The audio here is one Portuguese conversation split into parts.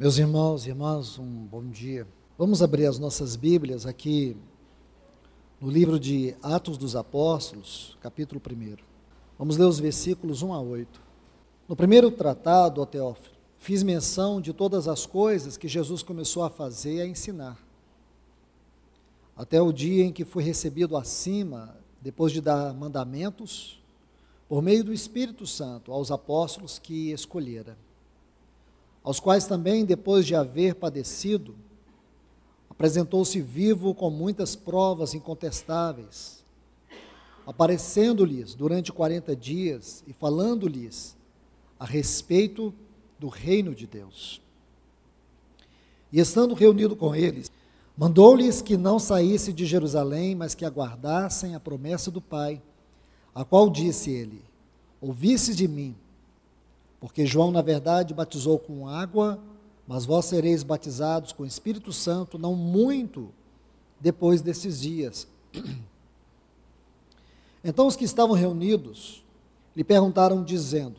Meus irmãos e irmãs, um bom dia. Vamos abrir as nossas Bíblias aqui no livro de Atos dos Apóstolos, capítulo 1. Vamos ler os versículos 1 a 8. No primeiro tratado, ó Teófilo, fiz menção de todas as coisas que Jesus começou a fazer e a ensinar, até o dia em que foi recebido acima, depois de dar mandamentos, por meio do Espírito Santo, aos apóstolos que escolhera, aos quais também, depois de haver padecido, apresentou-se vivo com muitas provas incontestáveis, aparecendo-lhes durante 40 dias e falando-lhes a respeito do reino de Deus. E estando reunido com eles, mandou-lhes que não saísse de Jerusalém, mas que aguardassem a promessa do Pai, a qual disse ele: ouvistes de mim, porque João, na verdade, batizou com água, mas vós sereis batizados com o Espírito Santo, não muito depois desses dias. Então os que estavam reunidos lhe perguntaram, dizendo: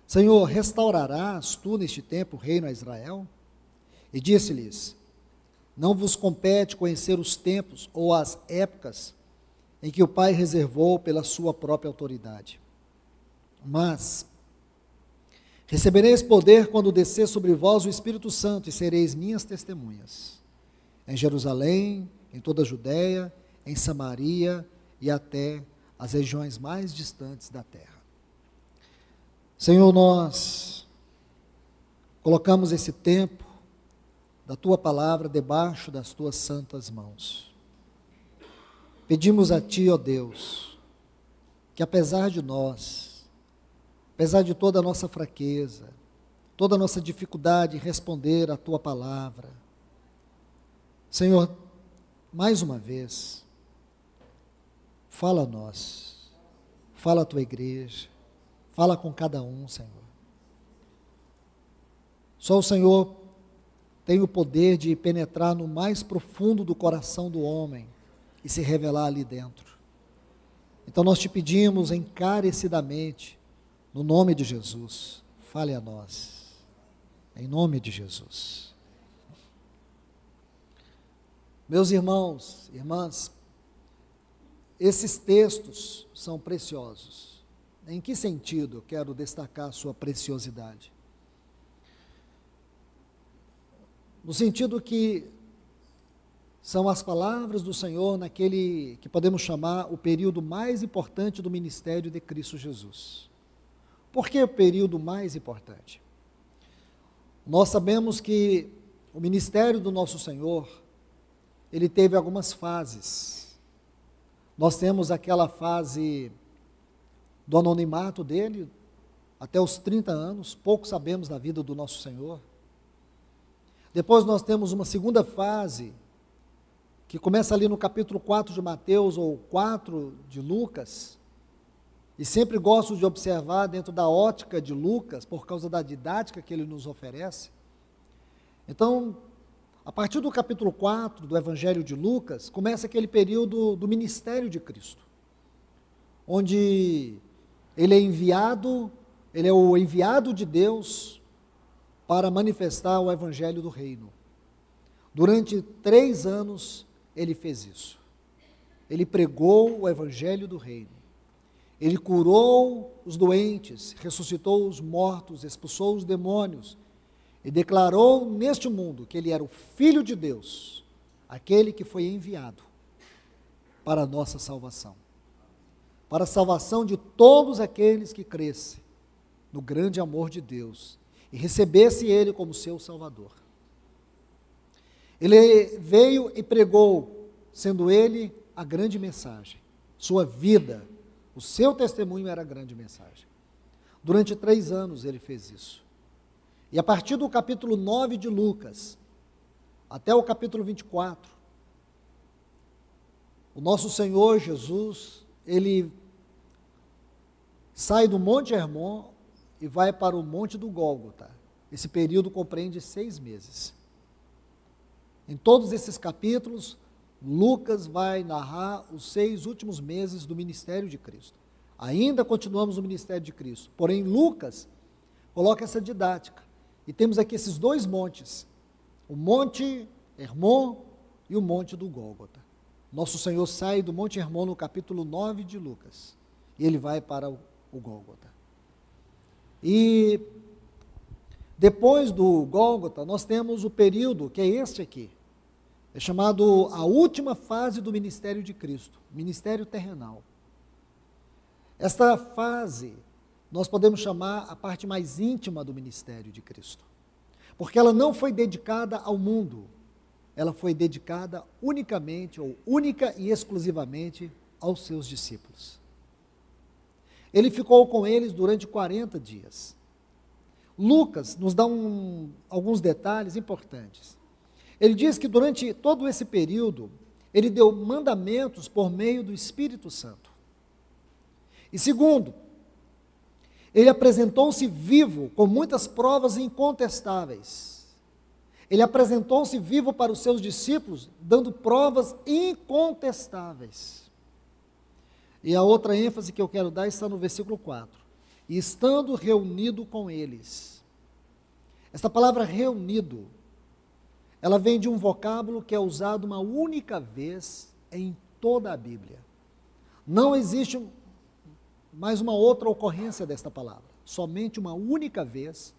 Senhor, restaurarás tu neste tempo o reino a Israel? E disse-lhes: não vos compete conhecer os tempos ou as épocas em que o Pai reservou pela sua própria autoridade. Mas recebereis poder quando descer sobre vós o Espírito Santo, e sereis minhas testemunhas, em Jerusalém, em toda a Judéia, em Samaria e até as regiões mais distantes da terra. Senhor, nós colocamos esse tempo da Tua palavra debaixo das Tuas santas mãos. Pedimos a Ti, ó Deus, que apesar de nós, apesar de toda a nossa fraqueza, toda a nossa dificuldade em responder à Tua palavra, Senhor, mais uma vez, fala a nós, fala a Tua igreja, fala com cada um, Senhor. Só o Senhor tem o poder de penetrar no mais profundo do coração do homem e se revelar ali dentro. Então nós te pedimos encarecidamente, no nome de Jesus, fale a nós, em nome de Jesus. Meus irmãos, irmãs, esses textos são preciosos. Em que sentido eu quero destacar a sua preciosidade? No sentido que são as palavras do Senhor naquele que podemos chamar o período mais importante do ministério de Cristo Jesus. Por que o período mais importante? Nós sabemos que o ministério do nosso Senhor, ele teve algumas fases. Nós temos aquela fase do anonimato dele, até os 30 anos, pouco sabemos da vida do nosso Senhor. Depois nós temos uma segunda fase, que começa ali no capítulo 4 de Mateus, ou 4 de Lucas, e sempre gosto de observar dentro da ótica de Lucas, por causa da didática que ele nos oferece. Então, a partir do capítulo 4 do Evangelho de Lucas, começa aquele período do ministério de Cristo, onde ele é o enviado de Deus para manifestar o Evangelho do Reino. Durante 3 anos ele fez isso. Ele pregou o Evangelho do Reino. Ele curou os doentes, ressuscitou os mortos, expulsou os demônios e declarou neste mundo que ele era o Filho de Deus, aquele que foi enviado para a nossa salvação, para a salvação de todos aqueles que crescem no grande amor de Deus e recebesse ele como seu Salvador. Ele veio e pregou, sendo ele a grande mensagem, sua vida, o seu testemunho era a grande mensagem. Durante 3 anos ele fez isso. E a partir do capítulo 9 de Lucas, até o capítulo 24, o nosso Senhor Jesus, ele sai do Monte Hermon e vai para o Monte do Gólgota. Esse período compreende 6 meses. Em todos esses capítulos, Lucas vai narrar os 6 últimos meses do ministério de Cristo. Ainda continuamos no ministério de Cristo, porém Lucas coloca essa didática, E temos aqui esses dois montes, o Monte Hermon e o Monte do Gólgota. Nosso Senhor sai do Monte Hermon no capítulo 9 de Lucas, e ele vai para o Gólgota. E depois do Gólgota, nós temos o período, que é este aqui, é chamado a última fase do ministério de Cristo, ministério terrenal. Esta fase, nós podemos chamar a parte mais íntima do ministério de Cristo, porque ela não foi dedicada ao mundo, ela foi dedicada unicamente, ou única e exclusivamente, aos seus discípulos. Ele ficou com eles durante 40 dias. Lucas nos dá alguns detalhes importantes. Ele diz que durante todo esse período, ele deu mandamentos por meio do Espírito Santo. E segundo, ele apresentou-se vivo com muitas provas incontestáveis. Ele apresentou-se vivo para os seus discípulos, dando provas incontestáveis. E a outra ênfase que eu quero dar está no versículo 4. E estando reunido com eles. Esta palavra reunido, ela vem de um vocábulo que é usado uma única vez em toda a Bíblia. Não existe mais uma outra ocorrência desta palavra, somente uma única vez,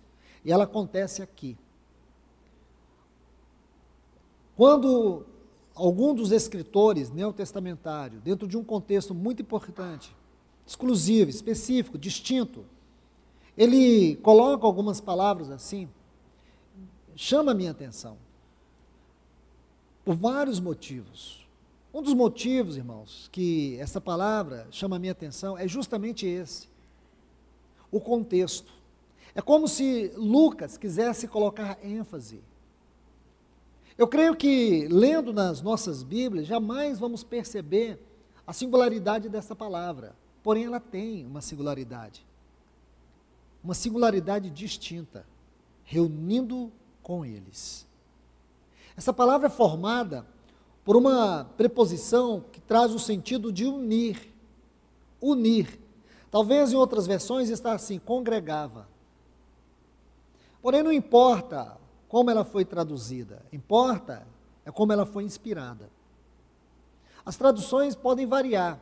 e ela acontece aqui. Quando algum dos escritores neotestamentários, dentro de um contexto muito importante, exclusivo, específico, distinto, ele coloca algumas palavras assim, chama a minha atenção, por vários motivos. Um dos motivos, irmãos, que essa palavra chama a minha atenção é justamente esse, o contexto. É como se Lucas quisesse colocar ênfase. Eu creio que, lendo nas nossas Bíblias, jamais vamos perceber a singularidade dessa palavra, porém ela tem uma singularidade distinta, reunindo com eles. Essa palavra é formada por uma preposição que traz o sentido de unir. Unir. Talvez em outras versões está assim, congregava. Porém, não importa como ela foi traduzida, importa é como ela foi inspirada. As traduções podem variar,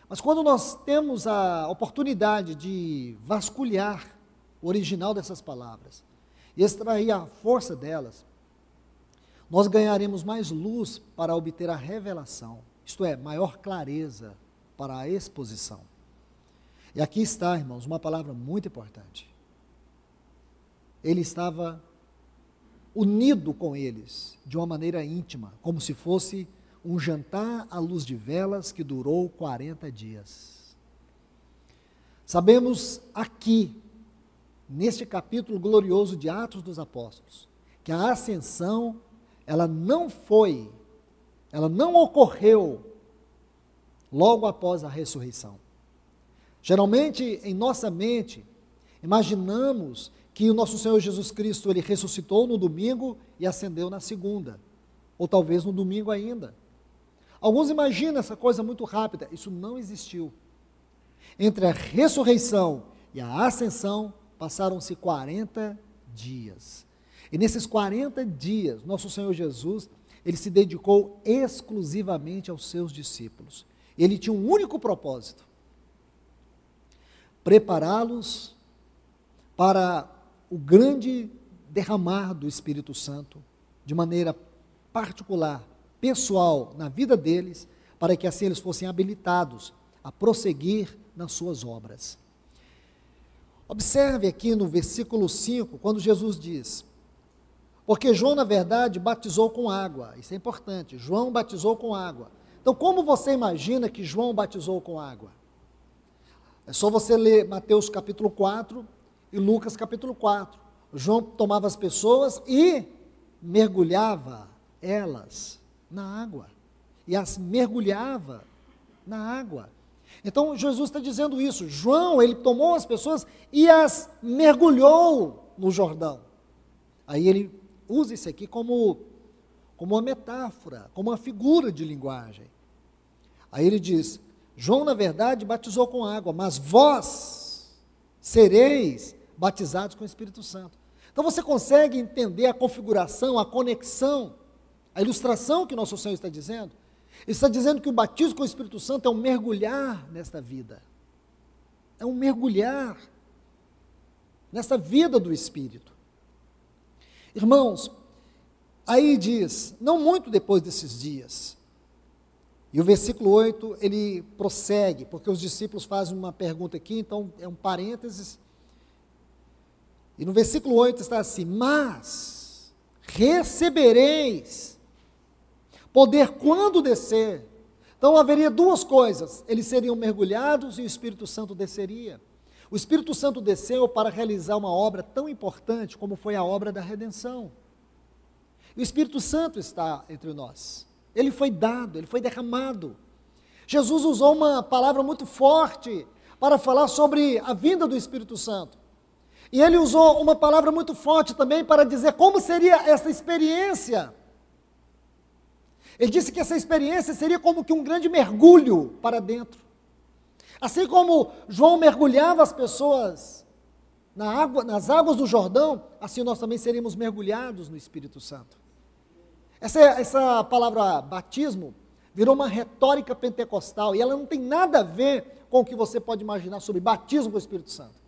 mas quando nós temos a oportunidade de vasculhar o original dessas palavras e extrair a força delas, nós ganharemos mais luz para obter a revelação, isto é, maior clareza para a exposição. E aqui está, irmãos, uma palavra muito importante. Ele estava unido com eles de uma maneira íntima, como se fosse um jantar à luz de velas que durou 40 dias. Sabemos aqui, neste capítulo glorioso de Atos dos Apóstolos, que a ascensão ela não ocorreu logo após a ressurreição. Geralmente, em nossa mente, imaginamos que o nosso Senhor Jesus Cristo, ele ressuscitou no domingo e ascendeu na segunda, ou talvez no domingo ainda. Alguns imaginam essa coisa muito rápida, isso não existiu. Entre a ressurreição e a ascensão, passaram-se 40 dias. E nesses 40 dias, nosso Senhor Jesus, ele se dedicou exclusivamente aos seus discípulos. Ele tinha um único propósito: prepará-los para o grande derramar do Espírito Santo, de maneira particular, pessoal, na vida deles, para que assim eles fossem habilitados a prosseguir nas suas obras. Observe aqui no versículo 5, quando Jesus diz: porque João, na verdade, batizou com água. Isso é importante, João batizou com água. Então, como você imagina que João batizou com água? É só você ler Mateus capítulo 4 e Lucas capítulo 4. João tomava as pessoas e mergulhava elas na água. E as mergulhava na água. Então, Jesus está dizendo isso. João, ele tomou as pessoas e as mergulhou no Jordão. Aí ele usa isso aqui como uma metáfora, como uma figura de linguagem. Aí ele diz: João, na verdade, batizou com água, mas vós sereis batizados com o Espírito Santo. Então você consegue entender a configuração, a conexão, a ilustração que o nosso Senhor está dizendo? Ele está dizendo que o batismo com o Espírito Santo é um mergulhar nesta vida. É um mergulhar nessa vida do Espírito. Irmãos, aí diz, não muito depois desses dias, e o versículo 8, ele prossegue, porque os discípulos fazem uma pergunta aqui, então é um parênteses, e no versículo 8 está assim, mas recebereis poder quando descer. Então haveria duas coisas, eles seriam mergulhados e o Espírito Santo desceria. O Espírito Santo desceu para realizar uma obra tão importante como foi a obra da redenção. E o Espírito Santo está entre nós. Ele foi dado, ele foi derramado. Jesus usou uma palavra muito forte para falar sobre a vinda do Espírito Santo. E ele usou uma palavra muito forte também para dizer como seria essa experiência. Ele disse que essa experiência seria como que um grande mergulho para dentro. Assim como João mergulhava as pessoas nas águas do Jordão, assim nós também seríamos mergulhados no Espírito Santo. Essa palavra batismo virou uma retórica pentecostal e ela não tem nada a ver com o que você pode imaginar sobre batismo com o Espírito Santo.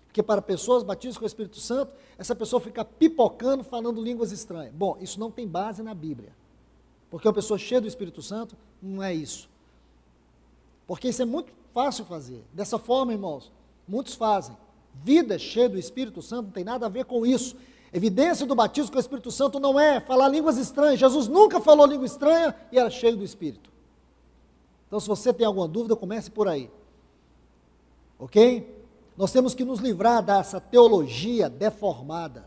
Porque para pessoas, batismo com o Espírito Santo, essa pessoa fica pipocando, falando línguas estranhas. Bom, isso não tem base na Bíblia. Porque uma pessoa cheia do Espírito Santo não é isso. Porque isso é muito fácil fazer. Dessa forma, irmãos, muitos fazem. Vida cheia do Espírito Santo não tem nada a ver com isso. Evidência do batismo com o Espírito Santo não é falar línguas estranhas. Jesus nunca falou língua estranha e era cheio do Espírito. Então, se você tem alguma dúvida, comece por aí. Ok? Nós temos que nos livrar dessa teologia deformada,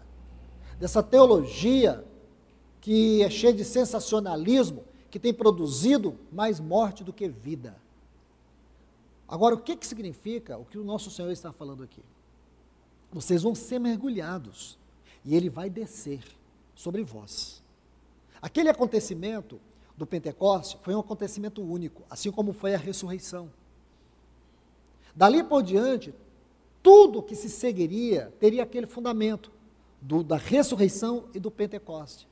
dessa teologia que é cheia de sensacionalismo, que tem produzido mais morte do que vida. Agora, o que significa o que o nosso Senhor está falando aqui? Vocês vão ser mergulhados e Ele vai descer sobre vós. Aquele acontecimento do Pentecoste foi um acontecimento único, assim como foi a ressurreição. Dali por diante, tudo que se seguiria teria aquele fundamento da ressurreição e do Pentecoste.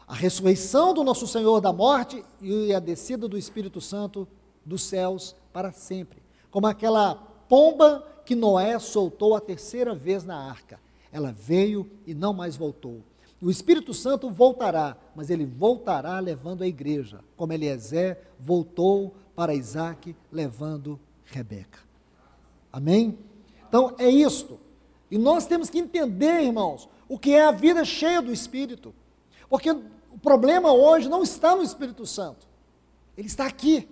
A ressurreição do nosso Senhor da morte e a descida do Espírito Santo dos céus para sempre. Como aquela pomba que Noé soltou a terceira vez na arca. Ela veio e não mais voltou. O Espírito Santo voltará, mas ele voltará levando a igreja, como Eliezer voltou para Isaac levando Rebeca. Amém? Então é isto. E nós temos que entender, irmãos, o que é a vida cheia do Espírito. Porque o problema hoje não está no Espírito Santo. Ele está aqui.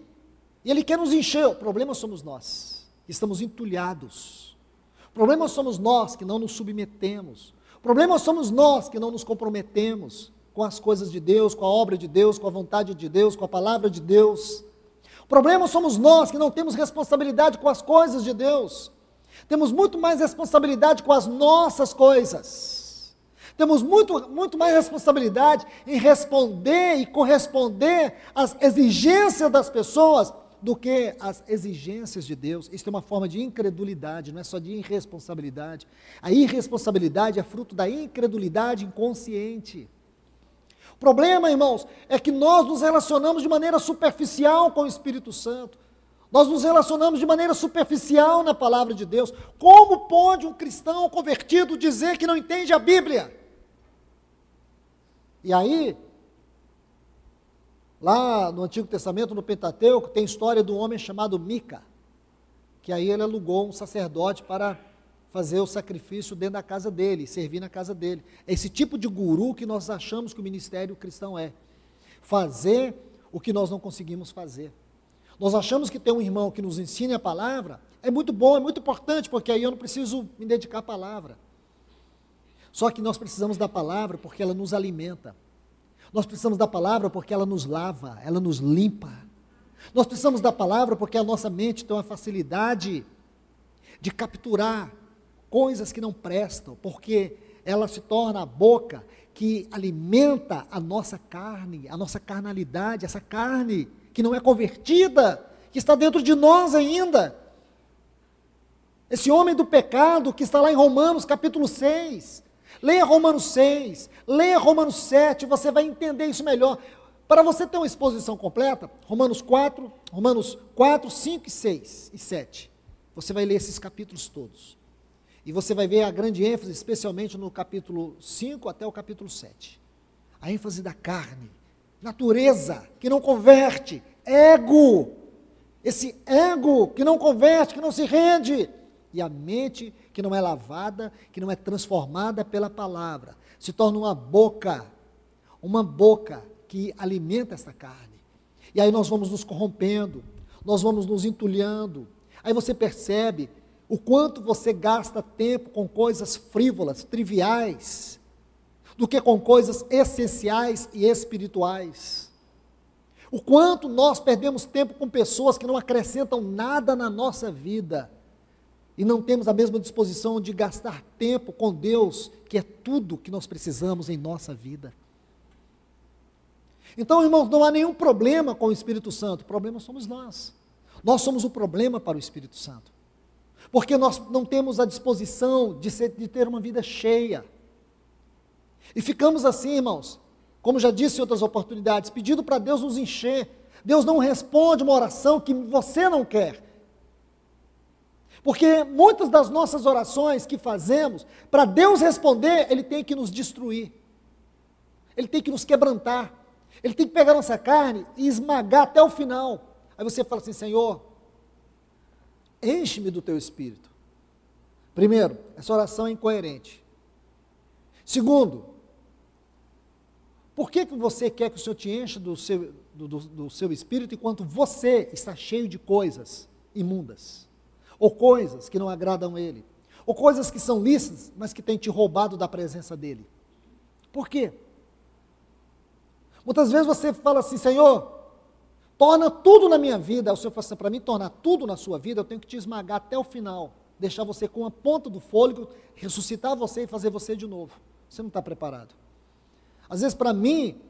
E Ele quer nos encher. O problema somos nós, que estamos entulhados. O problema somos nós, que não nos submetemos. O problema somos nós, que não nos comprometemos com as coisas de Deus, com a obra de Deus, com a vontade de Deus, com a palavra de Deus. O problema somos nós, que não temos responsabilidade com as coisas de Deus. Temos muito mais responsabilidade com as nossas coisas. Temos muito mais responsabilidade em responder e corresponder às exigências das pessoas do que às exigências de Deus. Isso é uma forma de incredulidade, não é só de irresponsabilidade. A irresponsabilidade é fruto da incredulidade inconsciente. O problema, irmãos, é que nós nos relacionamos de maneira superficial com o Espírito Santo. Nós nos relacionamos de maneira superficial na palavra de Deus. Como pode um cristão convertido dizer que não entende a Bíblia? E aí, lá no Antigo Testamento, no Pentateuco, tem a história de um homem chamado Mica, que aí ele alugou um sacerdote para fazer o sacrifício dentro da casa dele, servir na casa dele. É esse tipo de guru que nós achamos que o ministério cristão é. Fazer o que nós não conseguimos fazer. Nós achamos que ter um irmão que nos ensine a palavra é muito bom, é muito importante, porque aí eu não preciso me dedicar à palavra. Só que nós precisamos da palavra porque ela nos alimenta. Nós precisamos da palavra porque ela nos lava, ela nos limpa. Nós precisamos da palavra porque a nossa mente tem uma facilidade de capturar coisas que não prestam, porque ela se torna a boca que alimenta a nossa carne, a nossa carnalidade, essa carne que não é convertida, que está dentro de nós ainda. Esse homem do pecado que está lá em Romanos capítulo 6, Leia Romanos 6, leia Romanos 7, você vai entender isso melhor. Para você ter uma exposição completa, Romanos 4, 5, 6 e 7. Você vai ler esses capítulos todos. E você vai ver a grande ênfase, especialmente no capítulo 5 até o capítulo 7. A ênfase da carne, natureza que não converte, ego. Esse ego que não converte, que não se rende. E a mente que não é lavada, que não é transformada pela palavra. Se torna uma boca que alimenta essa carne. E aí nós vamos nos corrompendo, nós vamos nos entulhando. Aí você percebe o quanto você gasta tempo com coisas frívolas, triviais, do que com coisas essenciais e espirituais. O quanto nós perdemos tempo com pessoas que não acrescentam nada na nossa vida e não temos a mesma disposição de gastar tempo com Deus, que é tudo que nós precisamos em nossa vida. Então, irmãos, não há nenhum problema com o Espírito Santo, o problema somos nós. Nós somos o problema para o Espírito Santo, porque nós não temos a disposição de ter uma vida cheia. E ficamos assim, irmãos, como já disse em outras oportunidades, pedindo para Deus nos encher. Deus não responde uma oração que você não quer. Porque muitas das nossas orações que fazemos, para Deus responder, Ele tem que nos destruir. Ele tem que nos quebrantar. Ele tem que pegar nossa carne e esmagar até o final. Aí você fala assim, Senhor, enche-me do Teu Espírito. Primeiro, essa oração é incoerente. Segundo, por que você quer que o Senhor te encha do seu Espírito enquanto você está cheio de coisas imundas? Ou coisas que não agradam a Ele? Ou coisas que são lícitas, mas que têm te roubado da presença dEle? Por quê? Muitas vezes você fala assim, Senhor, torna tudo na minha vida. O Senhor fala assim, para mim tornar tudo na sua vida, eu tenho que te esmagar até o final, deixar você com a ponta do fôlego, ressuscitar você e fazer você de novo. Você não está preparado. Às vezes, para mim,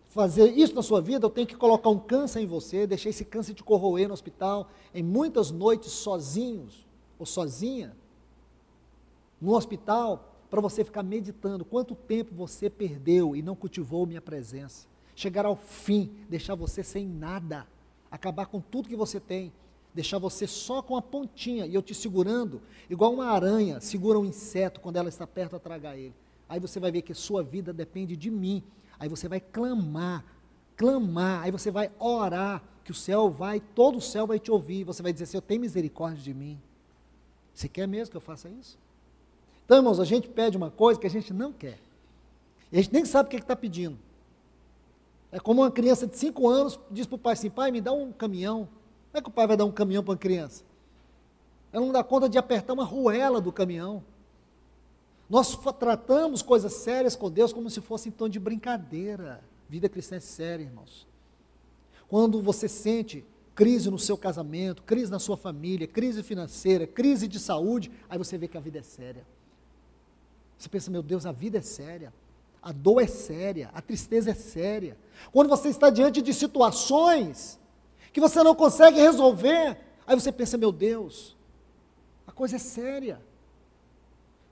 fazer isso na sua vida, eu tenho que colocar um câncer em você, deixar esse câncer te corroer no hospital, em muitas noites sozinhos, ou sozinha, no hospital, para você ficar meditando quanto tempo você perdeu e não cultivou minha presença. Chegar ao fim, deixar você sem nada, acabar com tudo que você tem, deixar você só com a pontinha, e eu te segurando, igual uma aranha segura um inseto quando ela está perto a tragar ele. Aí você vai ver que sua vida depende de mim. Aí você vai clamar, aí você vai orar, que todo o céu vai te ouvir. Você vai dizer, Senhor, tem misericórdia de mim. Você quer mesmo que eu faça isso? Então, irmãos, a gente pede uma coisa que a gente não quer. E a gente nem sabe o que está pedindo. É como uma criança de 5 anos diz para o pai assim, pai, me dá um caminhão. Como é que o pai vai dar um caminhão para uma criança? Ela não dá conta de apertar uma arruela do caminhão. Nós tratamos coisas sérias com Deus como se fosse em tom de brincadeira. Vida cristã é séria, irmãos. Quando você sente crise no seu casamento, crise na sua família, crise financeira, crise de saúde, aí você vê que a vida é séria. Você pensa, meu Deus, a vida é séria, a dor é séria, a tristeza é séria. Quando você está diante de situações que você não consegue resolver, aí você pensa, meu Deus, a coisa é séria.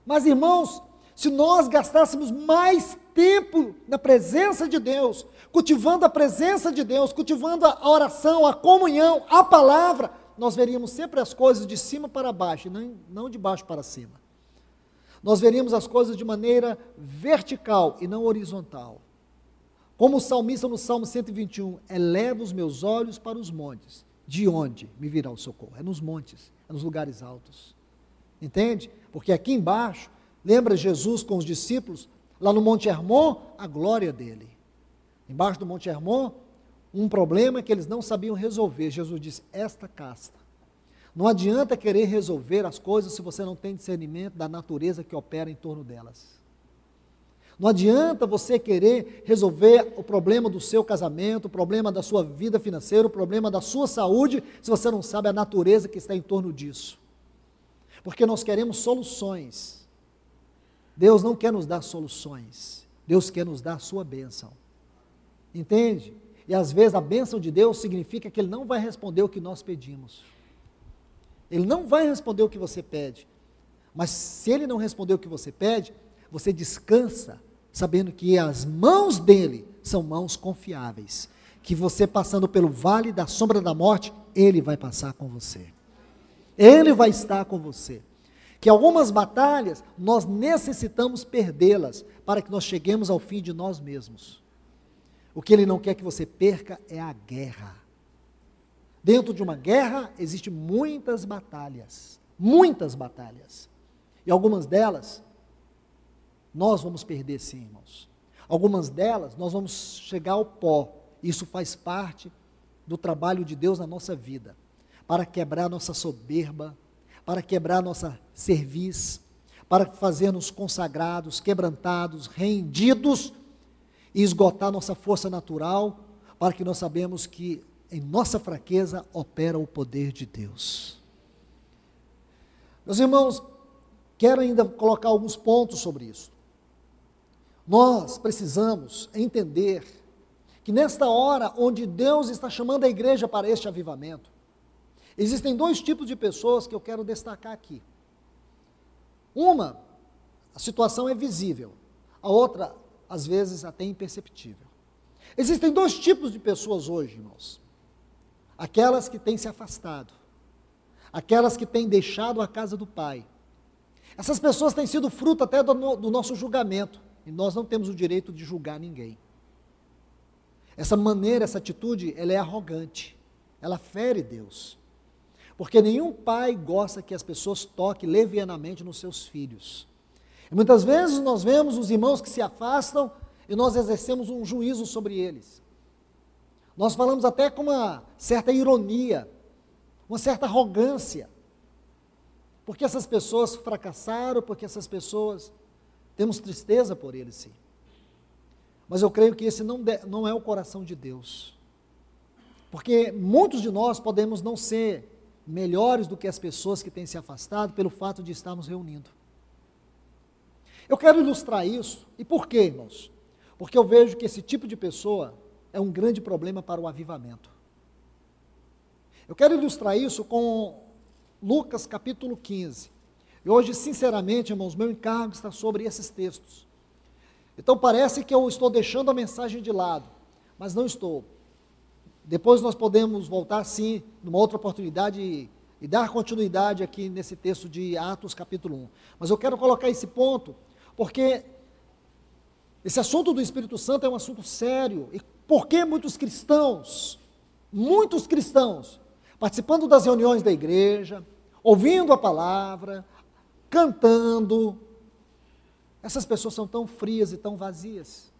Mas, irmãos, se nós gastássemos mais tempo na presença de Deus, cultivando a presença de Deus, cultivando a oração, a comunhão, a palavra, nós veríamos sempre as coisas de cima para baixo, e não de baixo para cima. Nós veríamos as coisas de maneira vertical e não horizontal. Como o salmista no Salmo 121, eleva os meus olhos para os montes. De onde me virá o socorro? É nos montes, é nos lugares altos. Entende? Porque aqui embaixo, lembra Jesus com os discípulos, lá no Monte Hermon, a glória dele. Embaixo do Monte Hermon, um problema que eles não sabiam resolver. Jesus disse, esta casta. Não adianta querer resolver as coisas se você não tem discernimento da natureza que opera em torno delas. Não adianta você querer resolver o problema do seu casamento, o problema da sua vida financeira, o problema da sua saúde, se você não sabe a natureza que está em torno disso. Porque nós queremos soluções. Deus não quer nos dar soluções. Deus quer nos dar a sua bênção. Entende? E às vezes a bênção de Deus significa que Ele não vai responder o que nós pedimos. Ele não vai responder o que você pede. Mas se Ele não responder o que você pede, você descansa sabendo que as mãos dele são mãos confiáveis, que você passando pelo vale da sombra da morte, ele vai passar com você. Ele vai estar com você. Que algumas batalhas nós necessitamos perdê-las para que nós cheguemos ao fim de nós mesmos. O que ele não quer que você perca é a guerra. Dentro de uma guerra existem muitas batalhas. Muitas batalhas. E algumas delas nós vamos perder sim, irmãos. Algumas delas nós vamos chegar ao pó. Isso faz parte do trabalho de Deus na nossa vida. Para quebrar nossa soberba, para quebrar nossa cerviz, para fazer-nos consagrados, quebrantados, rendidos e esgotar nossa força natural, para que nós sabemos que em nossa fraqueza opera o poder de Deus. Meus irmãos, quero ainda colocar alguns pontos sobre isso. Nós precisamos entender que nesta hora onde Deus está chamando a igreja para este avivamento, existem dois tipos de pessoas que eu quero destacar aqui. Uma, a situação é visível, a outra, às vezes, até imperceptível. Existem dois tipos de pessoas hoje, irmãos. Aquelas que têm se afastado, aquelas que têm deixado a casa do Pai. Essas pessoas têm sido fruto até do nosso julgamento, e nós não temos o direito de julgar ninguém. Essa maneira, essa atitude, ela é arrogante, ela fere Deus. Porque nenhum pai gosta que as pessoas toquem levianamente nos seus filhos. E muitas vezes nós vemos os irmãos que se afastam e nós exercemos um juízo sobre eles. Nós falamos até com uma certa ironia, uma certa arrogância. Porque essas pessoas fracassaram, porque essas pessoas, temos tristeza por eles, sim. Mas eu creio que esse não é o coração de Deus. Porque muitos de nós podemos não ser melhores do que as pessoas que têm se afastado pelo fato de estarmos reunindo. Eu quero ilustrar isso. E por quê, irmãos? Porque eu vejo que esse tipo de pessoa é um grande problema para o avivamento. Eu quero ilustrar isso com Lucas capítulo 15. E hoje, sinceramente, irmãos, meu encargo está sobre esses textos. Então parece que eu estou deixando a mensagem de lado, mas não estou. Depois nós podemos voltar sim, numa outra oportunidade, e dar continuidade aqui nesse texto de Atos capítulo 1. Mas eu quero colocar esse ponto, porque esse assunto do Espírito Santo é um assunto sério, e por que muitos cristãos, participando das reuniões da igreja, ouvindo a palavra, cantando, essas pessoas são tão frias e tão vazias?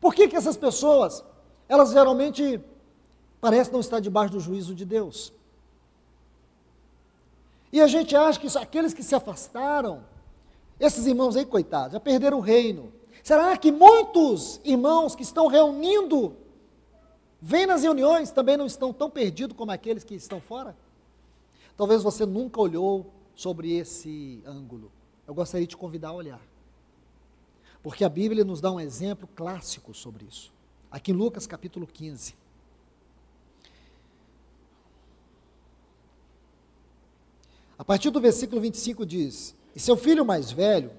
Por que essas pessoas, elas geralmente parecem não estar debaixo do juízo de Deus? E a gente acha que aqueles que se afastaram, esses irmãos aí, coitados, já perderam o reino. Será que muitos irmãos que estão reunindo, vêm nas reuniões, também não estão tão perdidos como aqueles que estão fora? Talvez você nunca olhou sobre esse ângulo. Eu gostaria de te convidar a olhar. Porque a Bíblia nos dá um exemplo clássico sobre isso. Aqui em Lucas capítulo 15. A partir do versículo 25 diz: e seu filho mais velho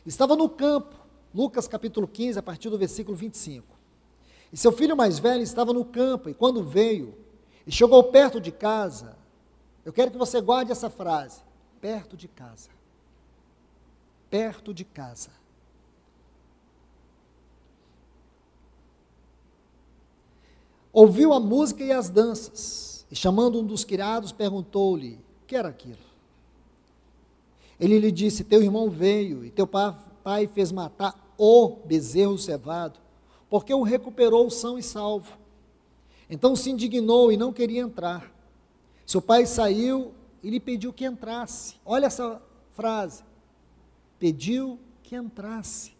estava no campo. Lucas capítulo 15, a partir do versículo 25. E seu filho mais velho estava no campo, e quando veio, e chegou perto de casa, eu quero que você guarde essa frase, perto de casa. Perto de casa. Ouviu a música e as danças, e chamando um dos criados, perguntou-lhe, o que era aquilo? Ele lhe disse, teu irmão veio, e teu pai fez matar o bezerro cevado, porque o recuperou são e salvo. Então se indignou e não queria entrar. Seu pai saiu e lhe pediu que entrasse. Olha essa frase, pediu que entrasse.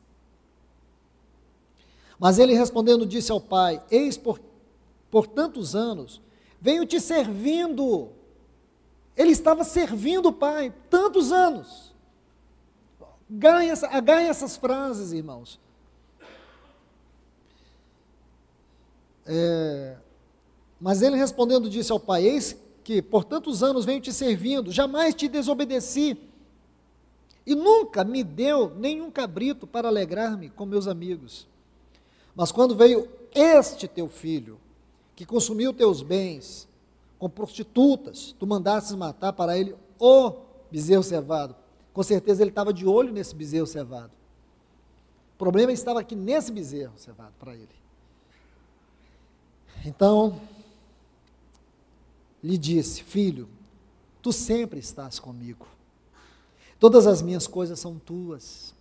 Mas ele respondendo disse ao pai, eis por tantos anos, venho te servindo. Ele estava servindo o pai, tantos anos. Agarrem essas frases, irmãos. Mas ele respondendo disse ao pai, eis que por tantos anos venho te servindo, jamais te desobedeci. e nunca me deu nenhum cabrito para alegrar-me com meus amigos. Mas quando veio este teu filho, que consumiu teus bens com prostitutas, tu mandastes matar para ele o bezerro cevado. Com certeza ele estava de olho nesse bezerro cevado. O problema estava aqui nesse bezerro cevado para ele. Então, lhe disse: filho, tu sempre estás comigo. Todas as minhas coisas são tuas.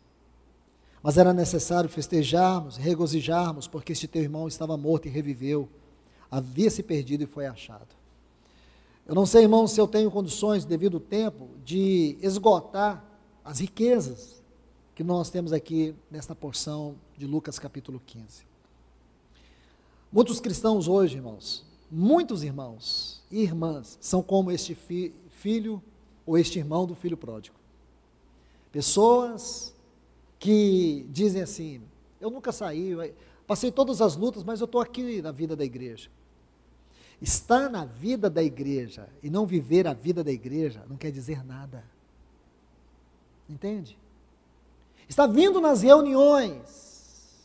Mas era necessário festejarmos, regozijarmos, porque este teu irmão estava morto e reviveu. Havia se perdido e foi achado. Eu não sei, irmãos, se eu tenho condições, devido ao tempo, de esgotar as riquezas que nós temos aqui nesta porção de Lucas capítulo 15. Muitos cristãos hoje, irmãos, muitos irmãos e irmãs são como este filho ou este irmão do filho pródigo. Pessoas que dizem assim: eu nunca saí, passei todas as lutas, mas eu estou aqui na vida da igreja. Estar na vida da igreja e não viver a vida da igreja não quer dizer nada. Entende? Está vindo nas reuniões,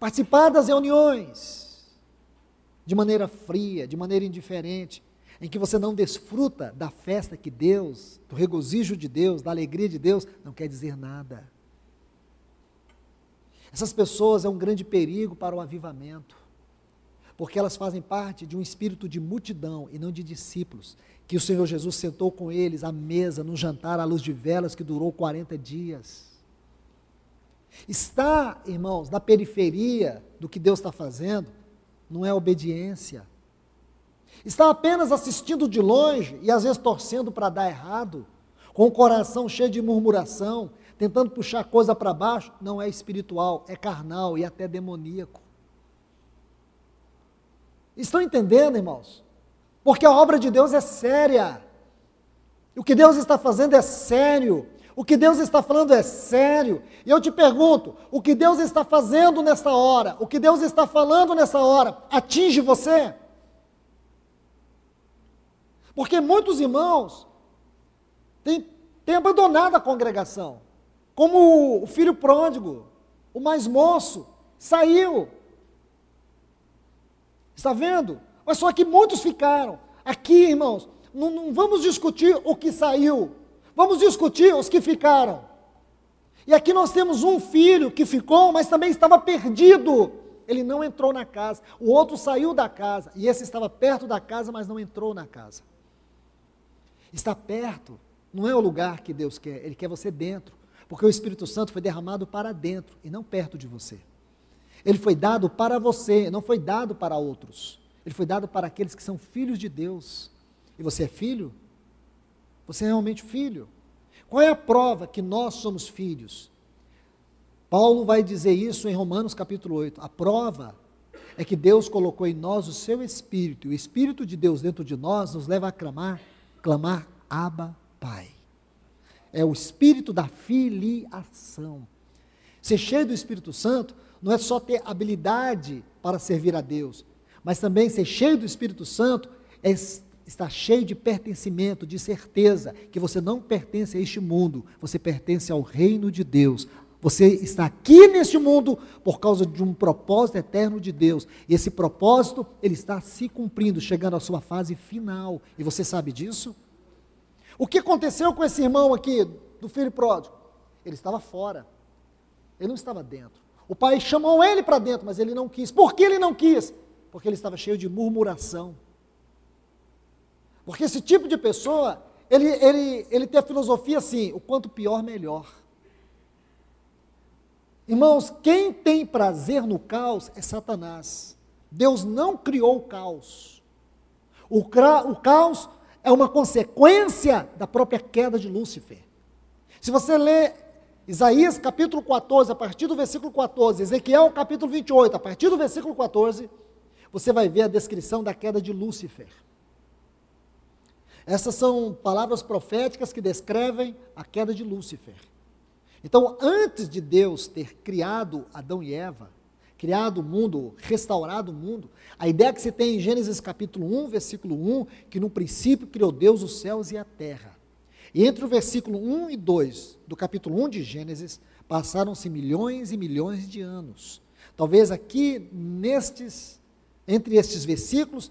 participar das reuniões, de maneira fria, de maneira indiferente, em que você não desfruta da festa que Deus, do regozijo de Deus, da alegria de Deus, não quer dizer nada. Essas pessoas é um grande perigo para o avivamento, porque elas fazem parte de um espírito de multidão e não de discípulos, que o Senhor Jesus sentou com eles à mesa, no jantar à luz de velas que durou 40 dias. Está, irmãos, na periferia do que Deus está fazendo, não é obediência. Está apenas assistindo de longe e às vezes torcendo para dar errado, com o coração cheio de murmuração, tentando puxar coisa para baixo, não é espiritual, é carnal e até demoníaco. Estão entendendo, irmãos? Porque a obra de Deus é séria. O que Deus está fazendo é sério. O que Deus está falando é sério. E eu te pergunto, o que Deus está fazendo nessa hora, o que Deus está falando nessa hora, atinge você? Porque muitos irmãos têm abandonado a congregação, como o filho pródigo, o mais moço, saiu. Está vendo? Mas só que muitos ficaram. Aqui, irmãos, não vamos discutir o que saiu, vamos discutir os que ficaram. E aqui nós temos um filho que ficou, mas também estava perdido. Ele não entrou na casa. O outro saiu da casa, e esse estava perto da casa, mas não entrou na casa. Está perto, não é o lugar que Deus quer, Ele quer você dentro, porque o Espírito Santo foi derramado para dentro e não perto de você. Ele foi dado para você, não foi dado para outros. Ele foi dado para aqueles que são filhos de Deus. E você é filho? Você é realmente filho? Qual é a prova que nós somos filhos? Paulo vai dizer isso em Romanos capítulo 8. A prova é que Deus colocou em nós o seu Espírito, e o Espírito de Deus dentro de nós nos leva a clamar Abba, Pai. É o Espírito da filiação. Ser cheio do Espírito Santo não é só ter habilidade para servir a Deus, mas também ser cheio do Espírito Santo é estar cheio de pertencimento, de certeza que você não pertence a este mundo, você pertence ao reino de Deus. Você está aqui neste mundo por causa de um propósito eterno de Deus, e esse propósito, ele está se cumprindo, chegando à sua fase final, e você sabe disso? O que aconteceu com esse irmão aqui, do filho pródigo? Ele estava fora, ele não estava dentro. O pai chamou ele para dentro, mas ele não quis. Por que ele não quis? Porque ele estava cheio de murmuração. Porque esse tipo de pessoa, ele tem a filosofia assim, o quanto pior, melhor. Irmãos, quem tem prazer no caos é Satanás. Deus não criou o caos. O caos é uma consequência da própria queda de Lúcifer. Se você ler Isaías capítulo 14, a partir do versículo 14, Ezequiel capítulo 28, a partir do versículo 14, você vai ver a descrição da queda de Lúcifer. Essas são palavras proféticas que descrevem a queda de Lúcifer. Então, antes de Deus ter criado Adão e Eva, criado o mundo, restaurado o mundo, a ideia que se tem em Gênesis capítulo 1, versículo 1, que no princípio criou Deus os céus e a terra. E entre o versículo 1 e 2 do capítulo 1 de Gênesis, passaram-se milhões e milhões de anos. Talvez aqui, entre estes versículos,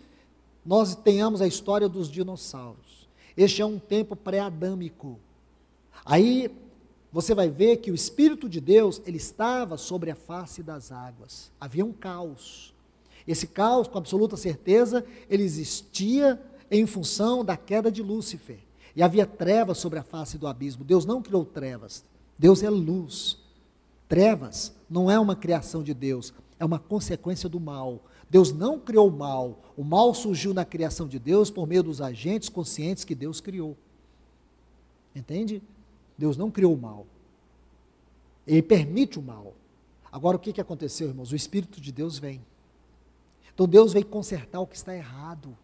nós tenhamos a história dos dinossauros. Este é um tempo pré-adâmico. Aí você vai ver que o Espírito de Deus, ele estava sobre a face das águas. Havia um caos. Esse caos, com absoluta certeza, ele existia em função da queda de Lúcifer. E havia trevas sobre a face do abismo. Deus não criou trevas. Deus é luz. Trevas não é uma criação de Deus, é uma consequência do mal. Deus não criou o mal. O mal surgiu na criação de Deus por meio dos agentes conscientes que Deus criou. Entende? Deus não criou o mal. Ele permite o mal. Agora, o que aconteceu, irmãos? O Espírito de Deus vem. Então, Deus veio consertar o que está errado.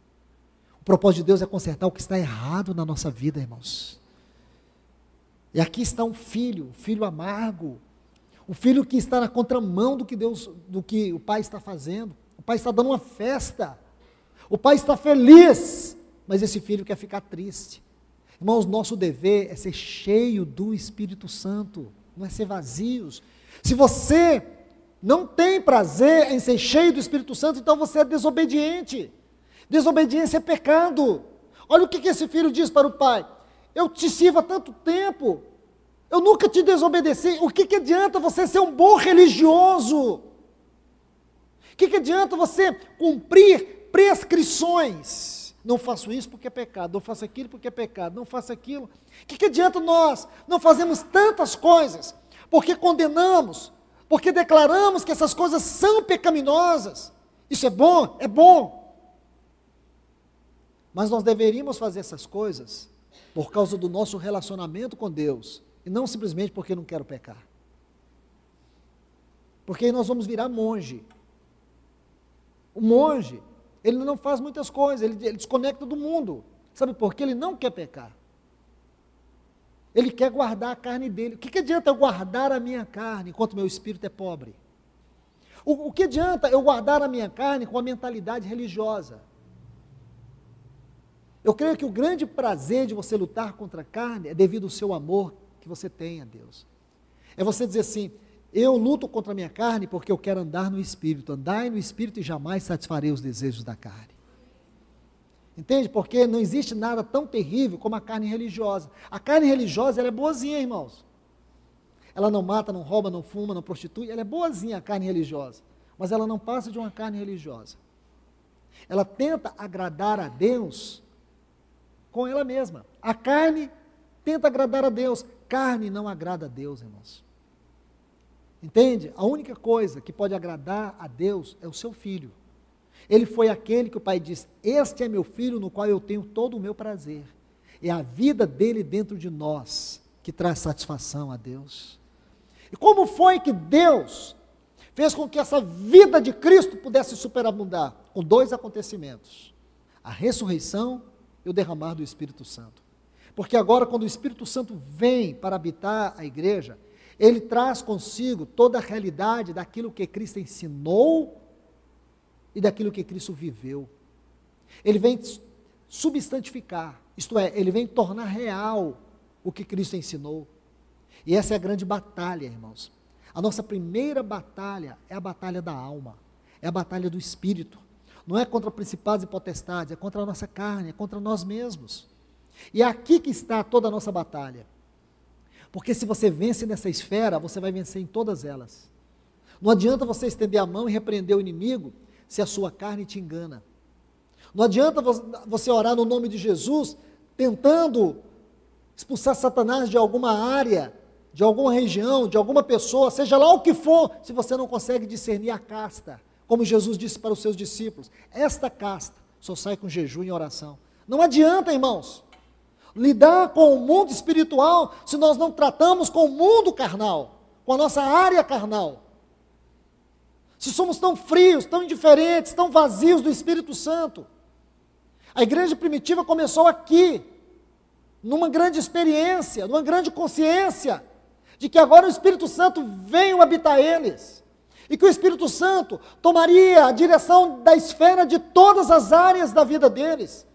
O propósito de Deus é consertar o que está errado na nossa vida, irmãos. E aqui está um filho amargo, um filho que está na contramão do que o pai está fazendo. O pai está dando uma festa, o pai está feliz, mas esse filho quer ficar triste. Irmãos, nosso dever é ser cheio do Espírito Santo, não é ser vazios. Se você não tem prazer em ser cheio do Espírito Santo, então você é desobediente. Desobediência é pecado. Olha o que esse filho diz para o pai: eu te sirvo há tanto tempo, eu nunca te desobedeci, o que adianta você ser um bom religioso? O que adianta você cumprir prescrições? Não faço isso porque é pecado, não faço aquilo porque é pecado, não faço aquilo. O que adianta nós não fazemos tantas coisas, porque condenamos, porque declaramos que essas coisas são pecaminosas? Isso é bom? É bom. Mas nós deveríamos fazer essas coisas por causa do nosso relacionamento com Deus, e não simplesmente porque não quero pecar. Porque aí nós vamos virar monge. O monge, ele não faz muitas coisas, ele desconecta do mundo. Sabe por quê? Ele não quer pecar. Ele quer guardar a carne dele. O que adianta eu guardar a minha carne enquanto meu espírito é pobre? O que adianta eu guardar a minha carne com a mentalidade religiosa? Eu creio que o grande prazer de você lutar contra a carne é devido ao seu amor que você tem a Deus. É você dizer assim: eu luto contra a minha carne porque eu quero andar no Espírito. Andai no Espírito e jamais satisfarei os desejos da carne. Entende? Porque não existe nada tão terrível como a carne religiosa. A carne religiosa, ela é boazinha, irmãos. Ela não mata, não rouba, não fuma, não prostitui. Ela é boazinha, a carne religiosa. Mas ela não passa de uma carne religiosa. Ela tenta agradar a Deus com ela mesma. A carne tenta agradar a Deus. Carne não agrada a Deus, irmãos. Entende? A única coisa que pode agradar a Deus é o seu filho. Ele foi aquele que o pai disse: este é meu filho no qual eu tenho todo o meu prazer. É a vida dele dentro de nós que traz satisfação a Deus. E como foi que Deus fez com que essa vida de Cristo pudesse superabundar? Com dois acontecimentos: a ressurreição e o derramar do Espírito Santo. Porque agora, quando o Espírito Santo vem para habitar a igreja, ele traz consigo toda a realidade daquilo que Cristo ensinou e daquilo que Cristo viveu. Ele vem substantificar, isto é, ele vem tornar real o que Cristo ensinou. E essa é a grande batalha, irmãos. A nossa primeira batalha é a batalha da alma, é a batalha do Espírito. Não é contra principados e potestades, é contra a nossa carne, é contra nós mesmos. E é aqui que está toda a nossa batalha. Porque se você vence nessa esfera, você vai vencer em todas elas. Não adianta você estender a mão e repreender o inimigo se a sua carne te engana. Não adianta você orar no nome de Jesus, tentando expulsar Satanás de alguma área, de alguma região, de alguma pessoa, seja lá o que for, se você não consegue discernir a casta. Como Jesus disse para os seus discípulos: esta casta só sai com jejum e oração. Não adianta, irmãos, lidar com o mundo espiritual se nós não tratamos com o mundo carnal, com a nossa área carnal. Se somos tão frios, tão indiferentes, tão vazios do Espírito Santo. A igreja primitiva começou aqui, numa grande experiência, numa grande consciência, de que agora o Espírito Santo veio habitar eles, e que o Espírito Santo tomaria a direção da esfera de todas as áreas da vida deles,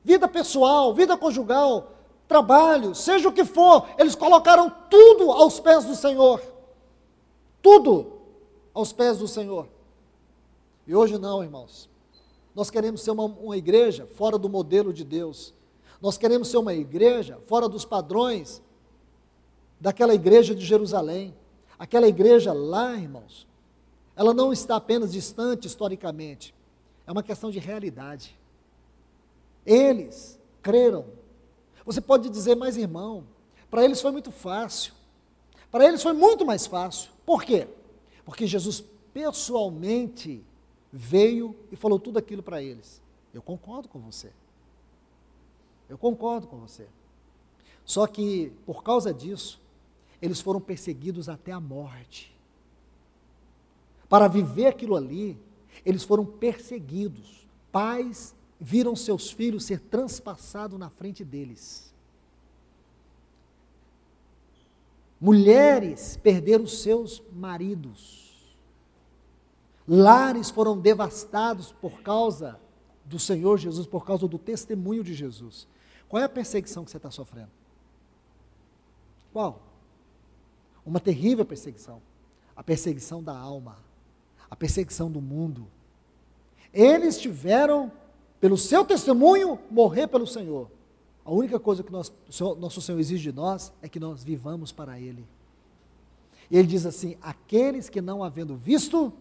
vida pessoal, vida conjugal, trabalho, seja o que for, eles colocaram tudo aos pés do Senhor. Tudo aos pés do Senhor. E hoje não, irmãos. Nós queremos ser uma igreja fora do modelo de Deus. Nós queremos ser uma igreja fora dos padrões daquela igreja de Jerusalém. Aquela igreja lá, irmãos, ela não está apenas distante historicamente. É uma questão de realidade. Eles creram. Você pode dizer, mas irmão, para eles foi muito fácil. Para eles foi muito mais fácil. Por quê? Porque Jesus pessoalmente veio e falou tudo aquilo para eles. Eu concordo com você. Eu concordo com você. Só que, por causa disso, eles foram perseguidos até a morte. Para viver aquilo ali, eles foram perseguidos. Pais viram seus filhos ser transpassados na frente deles. Mulheres perderam seus maridos. Lares foram devastados por causa do Senhor Jesus, por causa do testemunho de Jesus. Qual é a perseguição que você está sofrendo? Qual? Uma terrível perseguição. A perseguição da alma. A perseguição do mundo. Eles tiveram, pelo seu testemunho, morrer pelo Senhor. A única coisa que nosso Senhor exige de nós é que nós vivamos para Ele. E Ele diz assim, aqueles que não havendo visto,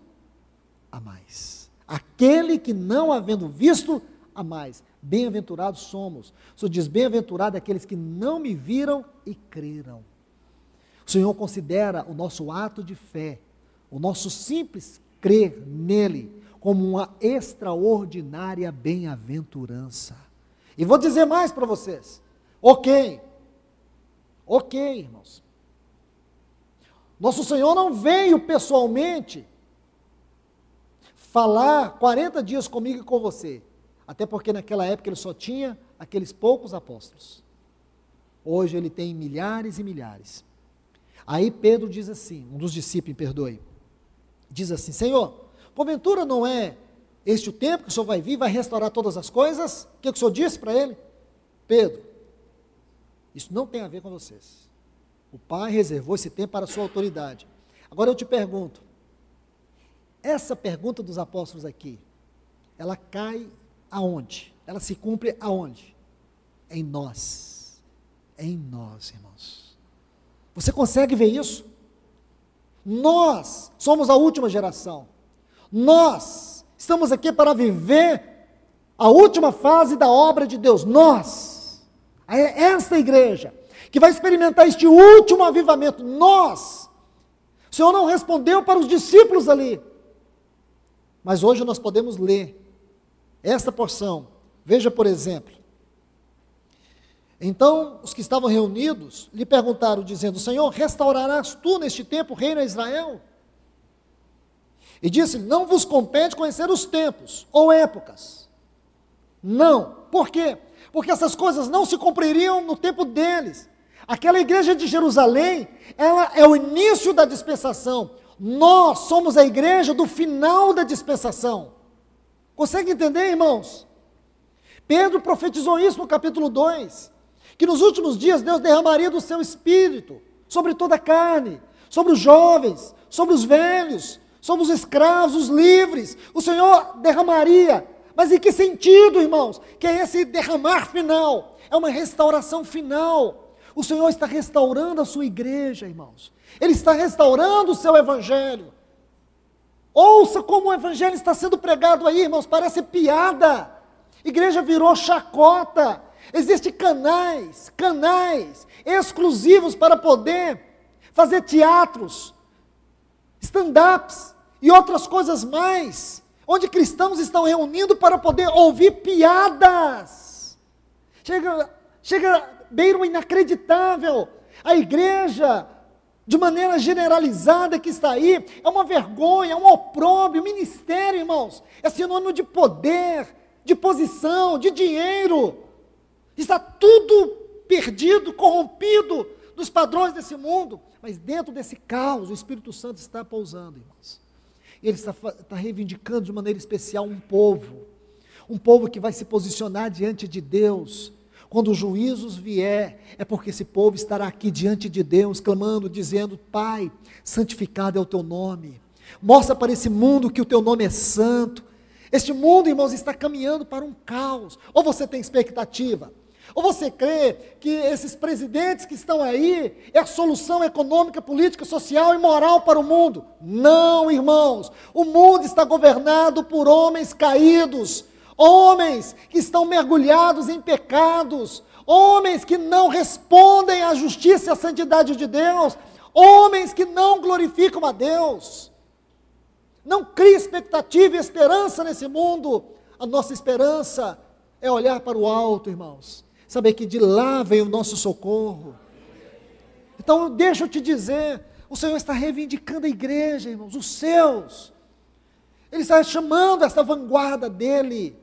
a mais. Aquele que não havendo visto, a mais. Bem-aventurados somos. O Senhor diz, bem-aventurado aqueles que não me viram e creram. O Senhor considera o nosso ato de fé, o nosso simples crer nele, como uma extraordinária bem-aventurança. E vou dizer mais para vocês. Ok, irmãos. Nosso Senhor não veio pessoalmente falar 40 dias comigo e com você. Até porque naquela época ele só tinha aqueles poucos apóstolos. Hoje ele tem milhares e milhares. Aí Pedro diz assim, um dos discípulos, perdoe, diz assim, Senhor, porventura não é este o tempo que o Senhor vai vir, vai restaurar todas as coisas? O que o Senhor disse para ele? Pedro, isso não tem a ver com vocês. O Pai reservou esse tempo para a sua autoridade. Agora eu te pergunto, essa pergunta dos apóstolos aqui, ela cai aonde? Ela se cumpre aonde? Em nós. Em nós, irmãos. Você consegue ver isso? Nós somos a última geração. Nós estamos aqui para viver a última fase da obra de Deus. Nós, esta igreja, que vai experimentar este último avivamento. Nós. O Senhor não respondeu para os discípulos ali. Mas hoje nós podemos ler esta porção. Veja, por exemplo. Então, os que estavam reunidos lhe perguntaram, dizendo, Senhor, restaurarás tu neste tempo o reino a Israel? E disse, não vos compete conhecer os tempos ou épocas. Não. Por quê? Porque essas coisas não se cumpririam no tempo deles. Aquela igreja de Jerusalém, ela é o início da dispensação. Nós somos a igreja do final da dispensação. Consegue entender, irmãos? Pedro profetizou isso no capítulo 2, que nos últimos dias Deus derramaria do seu espírito sobre toda a carne, sobre os jovens, sobre os velhos, sobre os escravos, os livres. O Senhor derramaria. Mas em que sentido, irmãos? Que é esse derramar final, é uma restauração final. O Senhor está restaurando a sua igreja, irmãos. Ele está restaurando o seu evangelho. Ouça como o evangelho está sendo pregado aí, irmãos, parece piada. Igreja virou chacota. Existem canais exclusivos para poder fazer teatros, stand-ups e outras coisas mais, onde cristãos estão reunindo para poder ouvir piadas. Chega beira o inacreditável. A igreja, de maneira generalizada que está aí, é uma vergonha, é um opróbrio. O ministério, irmãos, é sinônimo de poder, de posição, de dinheiro. Está tudo perdido, corrompido dos padrões desse mundo. Mas dentro desse caos, o Espírito Santo está pousando, irmãos. E ele está reivindicando de maneira especial um povo que vai se posicionar diante de Deus, Quando os juízos vier, é porque esse povo estará aqui diante de Deus, clamando, dizendo: Pai, santificado é o teu nome. Mostra para esse mundo que o teu nome é santo. Este mundo, irmãos, está caminhando para um caos. Ou você tem expectativa? Ou você crê que esses presidentes que estão aí é a solução econômica, política, social e moral para o mundo? Não, irmãos. O mundo está governado por homens caídos, homens que estão mergulhados em pecados, homens que não respondem à justiça e à santidade de Deus, homens que não glorificam a Deus. Não crie expectativa e esperança nesse mundo. A nossa esperança é olhar para o alto, irmãos. Saber que de lá vem o nosso socorro. Então, deixa eu te dizer, o Senhor está reivindicando a igreja, irmãos, os seus. Ele está chamando essa vanguarda dele,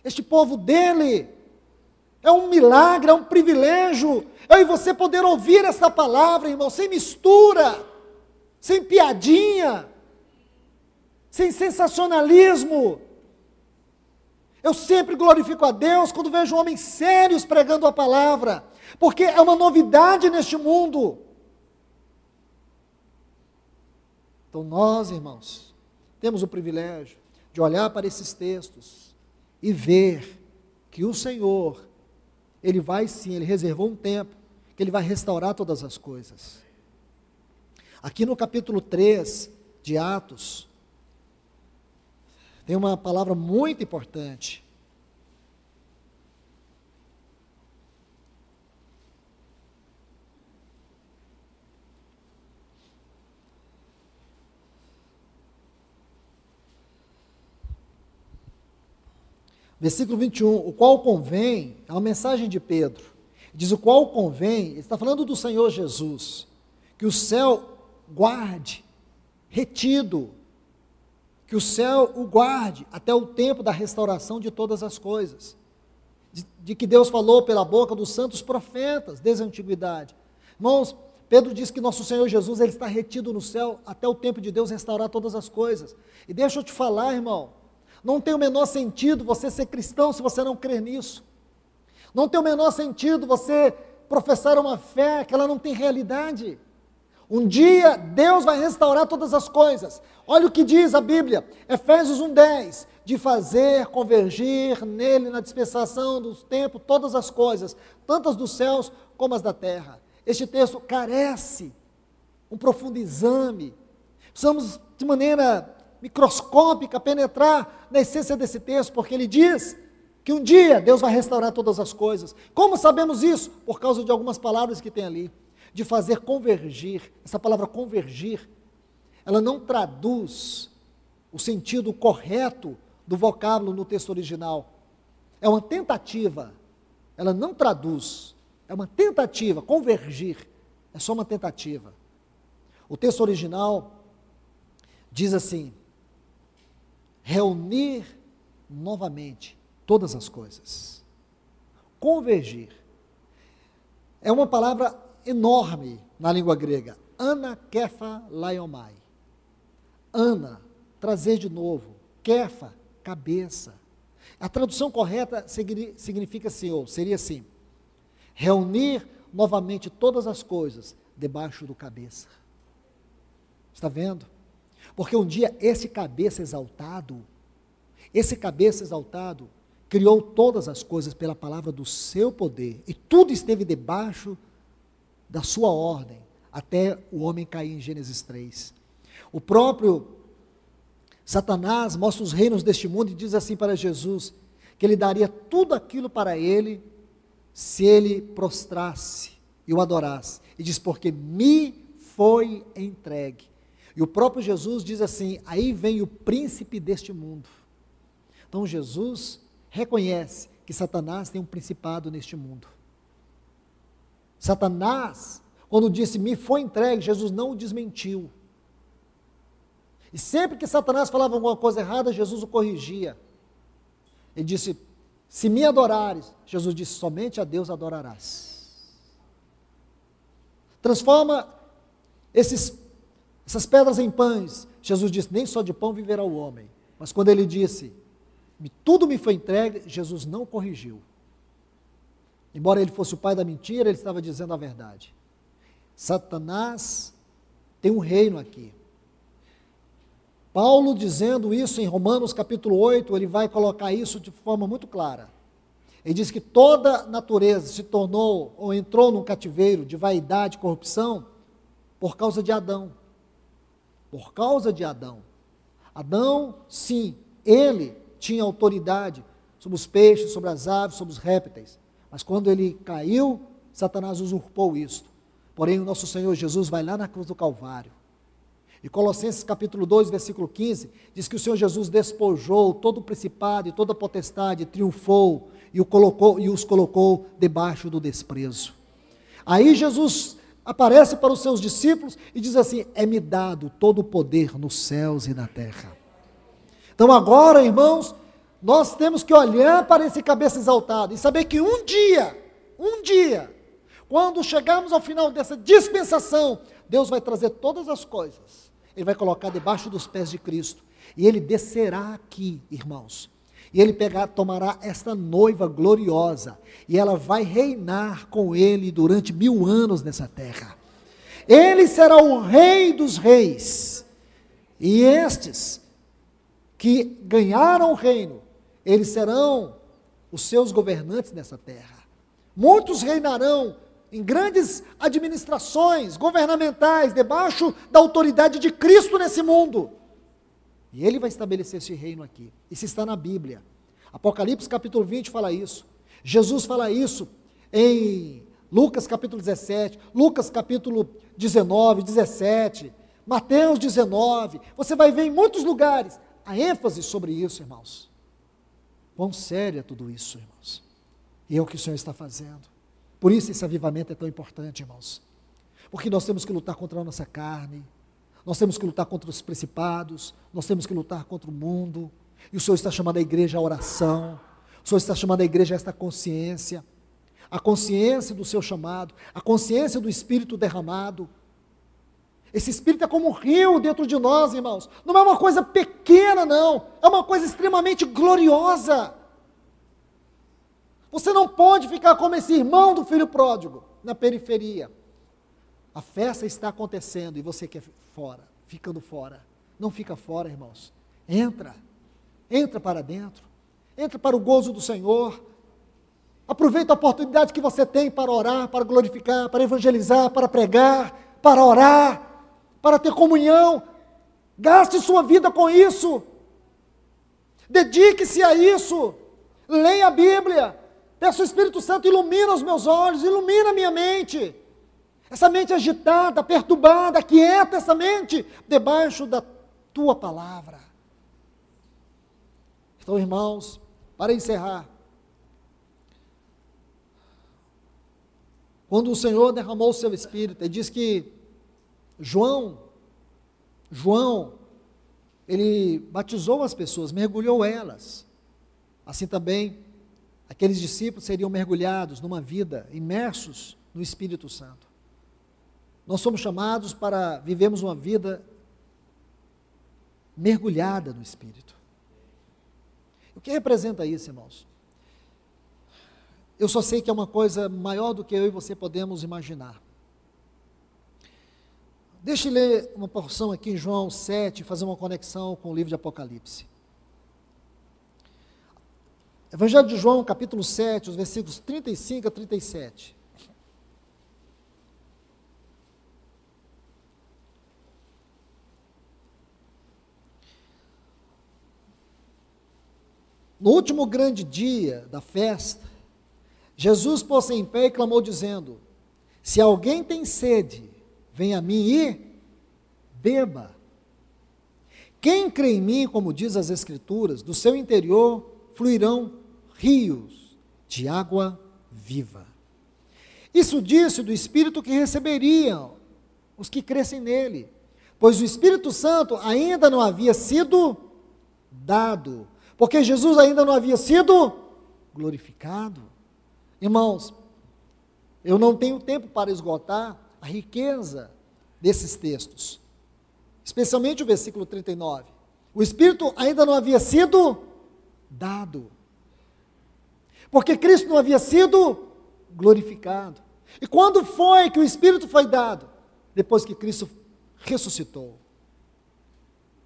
este povo dele. É um milagre, é um privilégio. Eu e você poder ouvir essa palavra, irmão, sem mistura, sem piadinha, sem sensacionalismo. Eu sempre glorifico a Deus quando vejo homens sérios pregando a palavra, porque é uma novidade neste mundo. Então nós, irmãos, temos o privilégio de olhar para esses textos e ver que o Senhor, Ele vai sim, Ele reservou um tempo, que Ele vai restaurar todas as coisas. Aqui no capítulo 3 de Atos, tem uma palavra muito importante. Versículo 21, o qual convém, é uma mensagem de Pedro, diz o qual convém, ele está falando do Senhor Jesus, que o céu guarde, retido, que o céu o guarde até o tempo da restauração de todas as coisas, de que Deus falou pela boca dos santos profetas desde a antiguidade. Irmãos, Pedro diz que nosso Senhor Jesus, Ele está retido no céu até o tempo de Deus restaurar todas as coisas. E deixa eu te falar, irmão, não tem o menor sentido você ser cristão se você não crer nisso. Não tem o menor sentido você professar uma fé que ela não tem realidade. Um dia Deus vai restaurar todas as coisas. Olha o que diz a Bíblia, Efésios 1:10, de fazer convergir nele na dispensação dos tempos todas as coisas, tantas dos céus como as da terra. Este texto carece um profundo exame. Precisamos de maneira microscópica penetrar na essência desse texto, porque ele diz que um dia Deus vai restaurar todas as coisas. Como sabemos isso? Por causa de algumas palavras que tem ali. De fazer convergir, essa palavra convergir, ela não traduz o sentido correto do vocábulo no texto original. É uma tentativa, ela não traduz, é uma tentativa, convergir, é só uma tentativa. O texto original diz assim: reunir novamente todas as coisas. Convergir é uma palavra enorme na língua grega, anakefa laiomai. Ana, trazer de novo, kefa, cabeça. A tradução correta significa assim, ou seria assim: reunir novamente todas as coisas debaixo do cabeça. Está vendo? Porque um dia esse cabeça exaltado criou todas as coisas pela palavra do seu poder, e tudo esteve debaixo da sua ordem, até o homem cair em Gênesis 3. O próprio Satanás mostra os reinos deste mundo e diz assim para Jesus, que ele daria tudo aquilo para ele, se ele prostrasse e o adorasse. E diz, porque me foi entregue. E o próprio Jesus diz assim, aí vem o príncipe deste mundo. Então Jesus reconhece que Satanás tem um principado neste mundo. Satanás, quando disse, me foi entregue, Jesus não o desmentiu. E sempre que Satanás falava alguma coisa errada, Jesus o corrigia. Ele disse, se me adorares, Jesus disse, somente a Deus adorarás. Transforma essas pedras em pães. Jesus disse, nem só de pão viverá o homem. Mas quando ele disse, tudo me foi entregue, Jesus não corrigiu. Embora ele fosse o pai da mentira, ele estava dizendo a verdade. Satanás tem um reino aqui. Paulo, dizendo isso em Romanos capítulo 8, ele vai colocar isso de forma muito clara. Ele diz que toda natureza se tornou ou entrou num cativeiro de vaidade e corrupção por causa de Adão. Por causa de Adão. Adão, sim, ele tinha autoridade sobre os peixes, sobre as aves, sobre os répteis. Mas quando ele caiu, Satanás usurpou isto. Porém, o nosso Senhor Jesus vai lá na cruz do Calvário. E Colossenses capítulo 2, versículo 15, diz que o Senhor Jesus despojou todo o principado e toda a potestade, triunfou e os colocou debaixo do desprezo. Aí Jesus aparece para os seus discípulos e diz assim: é-me dado todo o poder nos céus e na terra. Então agora, irmãos, nós temos que olhar para esse cabeça exaltado e saber que um dia, quando chegarmos ao final dessa dispensação, Deus vai trazer todas as coisas, Ele vai colocar debaixo dos pés de Cristo, e Ele descerá aqui, irmãos, e Ele tomará esta noiva gloriosa, e ela vai reinar com Ele durante 1000 anos nessa terra. Ele será o Rei dos reis, e estes que ganharam o reino, eles serão os seus governantes nessa terra. Muitos reinarão em grandes administrações governamentais, debaixo da autoridade de Cristo nesse mundo. E Ele vai estabelecer esse reino aqui. Isso está na Bíblia. Apocalipse capítulo 20 fala isso. Jesus fala isso em Lucas capítulo 17, Lucas capítulo 19, 17, Mateus 19. Você vai ver em muitos lugares a ênfase sobre isso, irmãos. Quão sério é tudo isso, irmãos. E é o que o Senhor está fazendo. Por isso esse avivamento é tão importante, irmãos. Porque nós temos que lutar contra a nossa carne, nós temos que lutar contra os principados, nós temos que lutar contra o mundo. E o Senhor está chamando a igreja à oração, o Senhor está chamando a igreja a esta consciência, a consciência do seu chamado, a consciência do Espírito derramado. Esse Espírito é como um rio dentro de nós, irmãos. Não é uma coisa pequena, não. É uma coisa extremamente gloriosa. Você não pode ficar como esse irmão do filho pródigo, na periferia. A festa está acontecendo e você quer fora, ficando fora. Não fica fora, irmãos. Entra para dentro. Entra para o gozo do Senhor. Aproveita a oportunidade que você tem para orar, para glorificar, para evangelizar, para pregar, para orar, para ter comunhão. Gaste sua vida com isso. Dedique-se a isso. Leia a Bíblia. Peça o Espírito Santo, ilumina os meus olhos, ilumina a minha mente. Essa mente agitada, perturbada, aquieta essa mente debaixo da tua palavra. Então, irmãos, para encerrar, quando o Senhor derramou o seu Espírito, Ele diz que João, ele batizou as pessoas, mergulhou elas. Assim também, aqueles discípulos seriam mergulhados numa vida, imersos no Espírito Santo. Nós somos chamados para vivermos uma vida mergulhada no Espírito. O que representa isso, irmãos? Eu só sei que é uma coisa maior do que eu e você podemos imaginar. Deixa eu ler uma porção aqui em João 7, fazer uma conexão com o livro de Apocalipse. Evangelho de João, capítulo 7, os versículos 35 a 37. No último grande dia da festa, Jesus pôs-se em pé e clamou dizendo: se alguém tem sede, venha a mim e beba. Quem crê em mim, como diz as Escrituras, do seu interior fluirão rios de água viva. Isso disse do Espírito que receberiam os que crescem nele, pois o Espírito Santo ainda não havia sido dado, porque Jesus ainda não havia sido glorificado. Irmãos, eu não tenho tempo para esgotar a riqueza desses textos, especialmente o versículo 39. O Espírito ainda não havia sido dado, porque Cristo não havia sido glorificado. E quando foi que o Espírito foi dado? Depois que Cristo ressuscitou.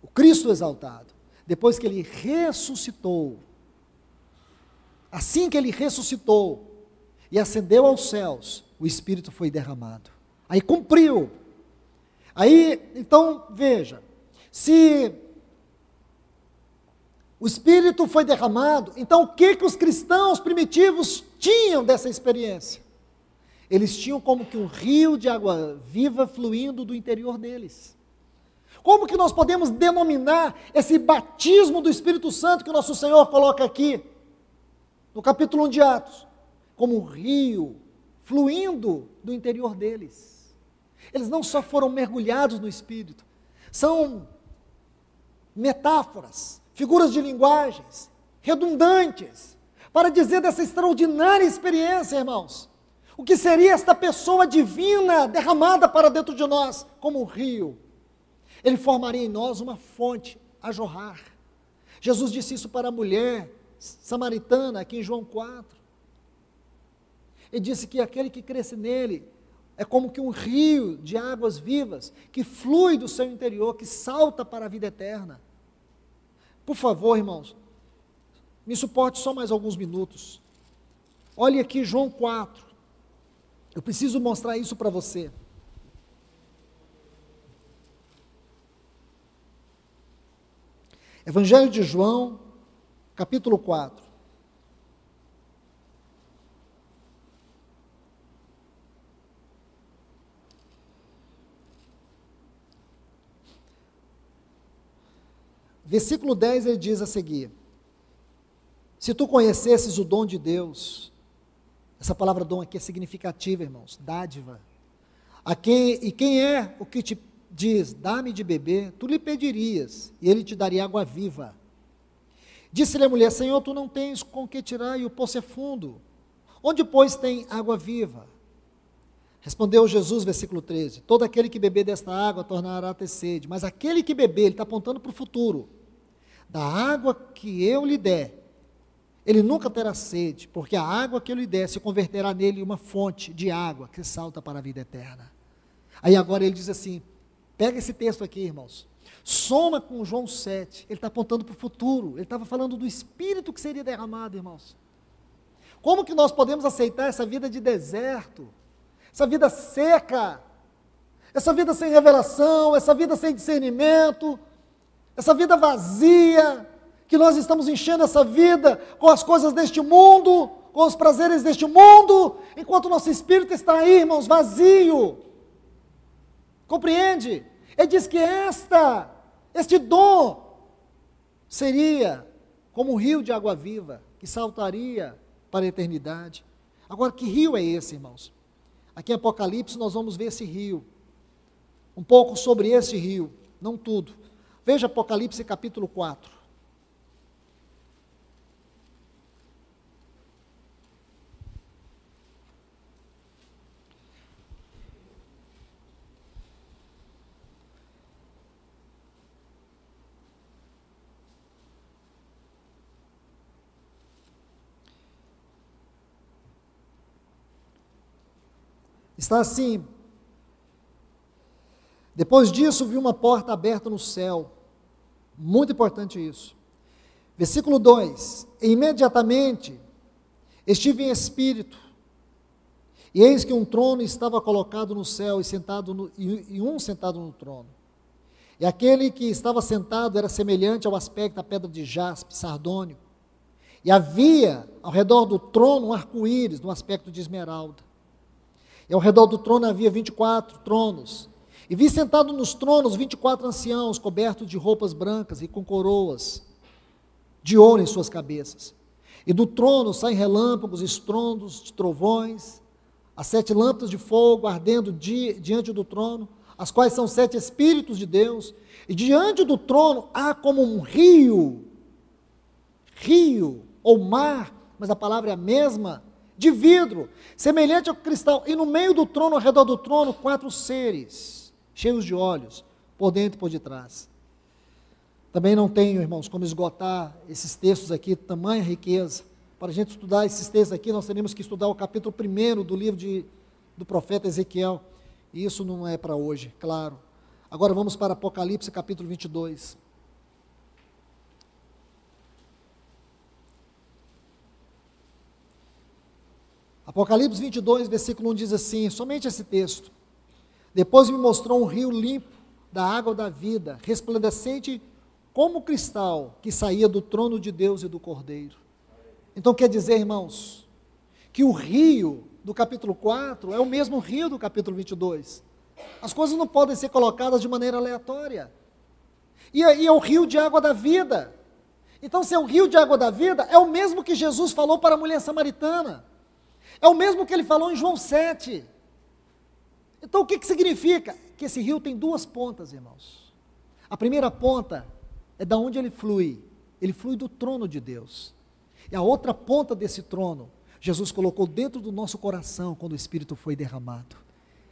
O Cristo exaltado. Depois que ele ressuscitou. Assim que ele ressuscitou e ascendeu aos céus, o Espírito foi derramado. Aí cumpriu. Aí, então, veja, se o Espírito foi derramado, então o que os cristãos primitivos tinham dessa experiência? Eles tinham como que um rio de água viva fluindo do interior deles. Como que nós podemos denominar esse batismo do Espírito Santo que o nosso Senhor coloca aqui, no capítulo 1 de Atos? Como um rio fluindo do interior deles. Eles não só foram mergulhados no Espírito, são metáforas, figuras de linguagens, redundantes, para dizer dessa extraordinária experiência, irmãos. O que seria esta pessoa divina derramada para dentro de nós, como um rio? Ele formaria em nós uma fonte a jorrar. Jesus disse isso para a mulher samaritana, aqui em João 4. Ele disse que aquele que cresce nele é como que um rio de águas vivas, que flui do seu interior, que salta para a vida eterna. Por favor, irmãos, me suporte só mais alguns minutos. Olhe aqui João 4. Eu preciso mostrar isso para você. Evangelho de João, capítulo 4. Versículo 10, ele diz a seguir: se tu conhecesses o dom de Deus, essa palavra dom aqui é significativa, irmãos, dádiva, quem é o que te diz, dá-me de beber, tu lhe pedirias, e ele te daria água viva. Disse-lhe a mulher: Senhor, tu não tens com que tirar, e o poço é fundo, onde, pois, tem água viva? Respondeu Jesus, versículo 13, todo aquele que beber desta água tornará a ter sede, mas aquele que beber, ele está apontando para o futuro, da água que eu lhe der, ele nunca terá sede, porque a água que eu lhe der se converterá nele em uma fonte de água que salta para a vida eterna. Aí agora ele diz assim, pega esse texto aqui, irmãos, soma com João 7, ele está apontando para o futuro, ele estava falando do Espírito que seria derramado, irmãos. Como que nós podemos aceitar essa vida de deserto, essa vida seca, essa vida sem revelação, essa vida sem discernimento, essa vida vazia, que nós estamos enchendo essa vida com as coisas deste mundo, com os prazeres deste mundo, enquanto o nosso espírito está aí, irmãos, vazio. Compreende? Ele diz que este dom seria como um rio de água viva, que saltaria para a eternidade. Agora, que rio é esse, irmãos? Aqui em Apocalipse nós vamos ver esse rio, um pouco sobre esse rio, não tudo. Veja Apocalipse capítulo 4. Está assim, depois disso vi uma porta aberta no céu, muito importante isso. Versículo 2, imediatamente estive em espírito, e eis que um trono estava colocado no céu, e um sentado no trono. E aquele que estava sentado era semelhante ao aspecto da pedra de jaspe, sardônio, e havia ao redor do trono um arco-íris, no aspecto de esmeralda. E ao redor do trono havia 24 tronos, e vi sentado nos tronos 24 anciãos, cobertos de roupas brancas e com coroas de ouro em suas cabeças. E do trono saem relâmpagos, estrondos de trovões, as 7 lâmpadas de fogo ardendo diante do trono, as quais são 7 Espíritos de Deus, e diante do trono há como um rio ou mar, mas a palavra é a mesma, de vidro, semelhante ao cristal, e no meio do trono, ao redor do trono, 4 seres, cheios de olhos, por dentro e por detrás. Também não tenho, irmãos, como esgotar esses textos aqui, tamanha riqueza, para a gente estudar esses textos aqui, nós teremos que estudar o capítulo 1 do livro do profeta Ezequiel, e isso não é para hoje, claro. Agora vamos para Apocalipse capítulo 22. Apocalipse 22, versículo 1 diz assim, somente esse texto: depois me mostrou um rio limpo da água da vida, resplandecente como cristal, que saía do trono de Deus e do Cordeiro. Então quer dizer, irmãos, que o rio do capítulo 4 é o mesmo rio do capítulo 22. As coisas não podem ser colocadas de maneira aleatória. E é o rio de água da vida. Então, se é o rio de água da vida, é o mesmo que Jesus falou para a mulher samaritana. É o mesmo que ele falou em João 7. Então, o que significa? Que esse rio tem duas pontas, irmãos. A primeira ponta é da onde ele flui do trono de Deus. E a outra ponta desse trono, Jesus colocou dentro do nosso coração quando o Espírito foi derramado.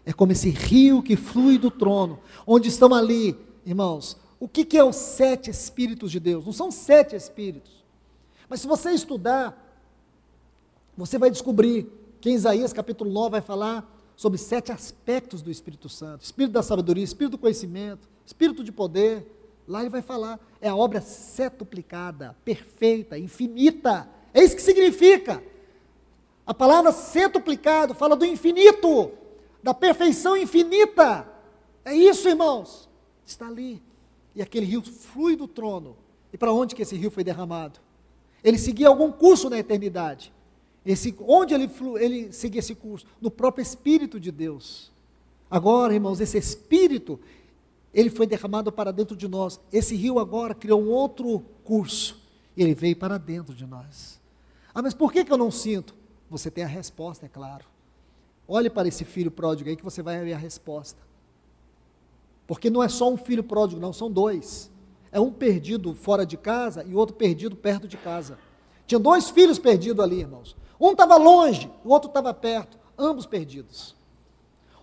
É como esse rio que flui do trono, onde estão ali, irmãos, o que é os 7 Espíritos de Deus? Não são 7 Espíritos. Mas se você estudar, você vai descobrir que em Isaías capítulo 9 vai falar sobre 7 aspectos do Espírito Santo: Espírito da sabedoria, Espírito do conhecimento, Espírito de poder. Lá ele vai falar, é a obra setuplicada, perfeita, infinita. É isso que significa. A palavra setuplicado fala do infinito, da perfeição infinita. É isso, irmãos. Está ali. E aquele rio flui do trono. E para onde que esse rio foi derramado? Ele seguia algum curso na eternidade. Onde ele seguia esse curso? No próprio Espírito de Deus. Agora, irmãos, esse Espírito, ele foi derramado para dentro de nós. Esse rio agora criou um outro curso. E ele veio para dentro de nós. Ah, mas por que eu não sinto? Você tem a resposta, é claro. Olhe para esse filho pródigo aí que você vai ver a resposta. Porque não é só um filho pródigo, não, são 2. É um perdido fora de casa e outro perdido perto de casa. Tinha 2 filhos perdidos ali, irmãos. Um estava longe, o outro estava perto, ambos perdidos.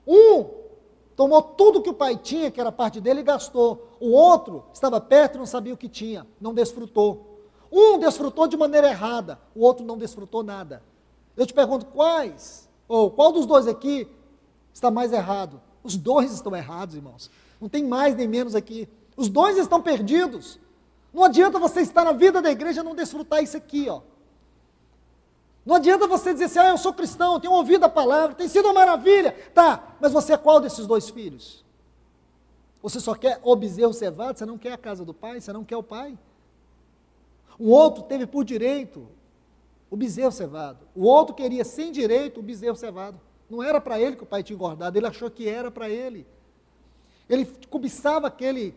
Um tomou tudo que o pai tinha, que era parte dele, e gastou. O outro estava perto e não sabia o que tinha, não desfrutou. Um desfrutou de maneira errada, o outro não desfrutou nada. Eu te pergunto, qual dos 2 aqui está mais errado? Os 2 estão errados, irmãos. Não tem mais nem menos aqui. Os 2 estão perdidos. Não adianta você estar na vida da igreja e não desfrutar isso aqui, ó. Não adianta você dizer assim, eu sou cristão, tenho ouvido a palavra, tem sido uma maravilha. Tá, mas você é qual desses 2 filhos? Você só quer o bezerro cevado, você não quer a casa do pai, você não quer o pai. Um outro teve por direito o bezerro cevado. O outro queria sem direito o bezerro cevado. Não era para ele que o pai tinha engordado, ele achou que era para ele. Ele cobiçava aquele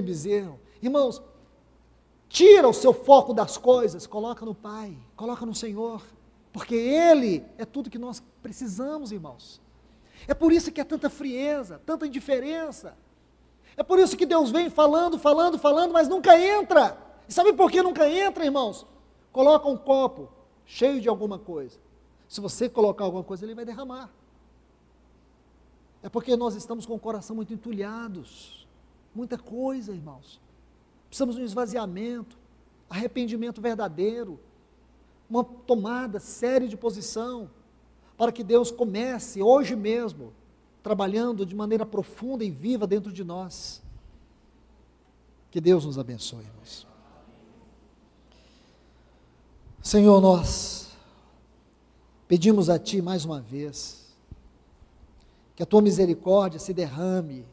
bezerro. Irmãos, tira o seu foco das coisas, coloca no Pai, coloca no Senhor, porque Ele é tudo que nós precisamos, irmãos. É por isso que há tanta frieza, tanta indiferença. É por isso que Deus vem falando, mas nunca entra. E sabe por que nunca entra, irmãos? Coloca um copo cheio de alguma coisa. Se você colocar alguma coisa, Ele vai derramar. É porque nós estamos com o coração muito entulhados. Muita coisa, irmãos. Precisamos de um esvaziamento, arrependimento verdadeiro, uma tomada séria de posição, para que Deus comece hoje mesmo, trabalhando de maneira profunda e viva dentro de nós. Que Deus nos abençoe, irmãos. Senhor, nós pedimos a Ti mais uma vez, que a Tua misericórdia se derrame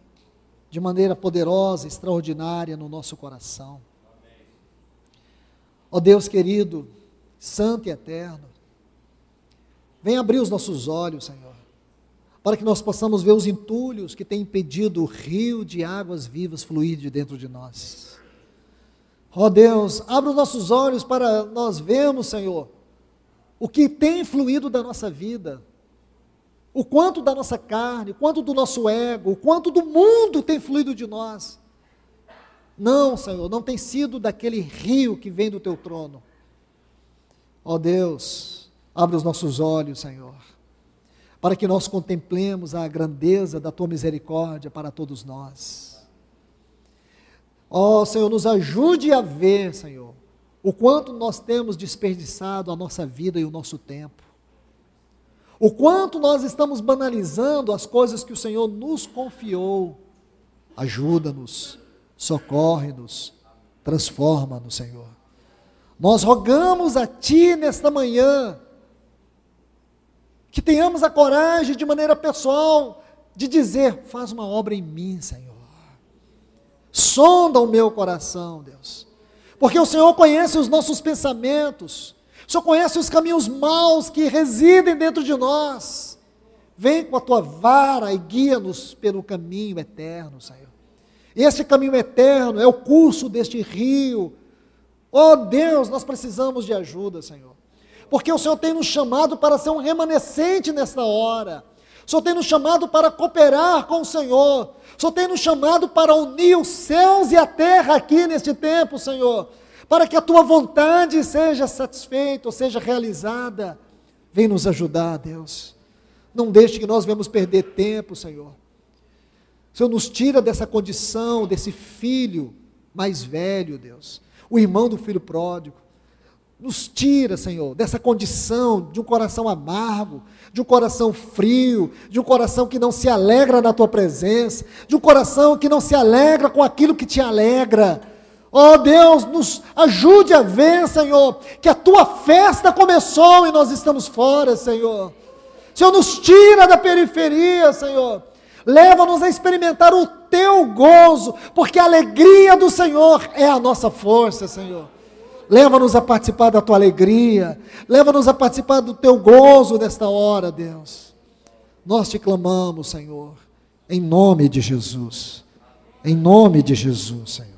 de maneira poderosa, extraordinária no nosso coração. Ó Deus querido, santo e eterno, vem abrir os nossos olhos, Senhor, para que nós possamos ver os entulhos que têm impedido o rio de águas vivas fluir de dentro de nós. Ó Deus, abre os nossos olhos para nós vermos, Senhor, o que tem fluído da nossa vida, o quanto da nossa carne, o quanto do nosso ego, o quanto do mundo tem fluído de nós. Não, Senhor, não tem sido daquele rio que vem do Teu trono. Ó Deus, abre os nossos olhos, Senhor, para que nós contemplemos a grandeza da Tua misericórdia para todos nós. Ó Senhor, nos ajude a ver, Senhor, o quanto nós temos desperdiçado a nossa vida e o nosso tempo, o quanto nós estamos banalizando as coisas que o Senhor nos confiou. Ajuda-nos, socorre-nos, transforma-nos, Senhor. Nós rogamos a Ti nesta manhã, que tenhamos a coragem de maneira pessoal, de dizer, faz uma obra em mim, Senhor. Sonda o meu coração, Deus. Porque o Senhor conhece os nossos pensamentos, o Senhor conhece os caminhos maus que residem dentro de nós. Vem com a Tua vara e guia-nos pelo caminho eterno, Senhor. Este caminho eterno é o curso deste rio. Oh Deus, nós precisamos de ajuda, Senhor. Porque o Senhor tem nos chamado para ser um remanescente nesta hora. O Senhor tem nos chamado para cooperar com o Senhor. O Senhor tem nos chamado para unir os céus e a terra aqui neste tempo, Senhor. Para que a Tua vontade seja satisfeita, ou seja realizada. Vem nos ajudar, Deus. Não deixe que nós venhamos perder tempo, Senhor. O Senhor nos tira dessa condição, desse filho mais velho, Deus. O irmão do filho pródigo. Nos tira, Senhor, dessa condição de um coração amargo, de um coração frio, de um coração que não se alegra na Tua presença, de um coração que não se alegra com aquilo que Te alegra. Oh Deus, nos ajude a ver, Senhor, que a Tua festa começou e nós estamos fora, Senhor. Senhor, nos tira da periferia, Senhor. Leva-nos a experimentar o Teu gozo, porque a alegria do Senhor é a nossa força, Senhor. Leva-nos a participar da Tua alegria, leva-nos a participar do Teu gozo nesta hora, Deus. Nós Te clamamos, Senhor, em nome de Jesus, Senhor.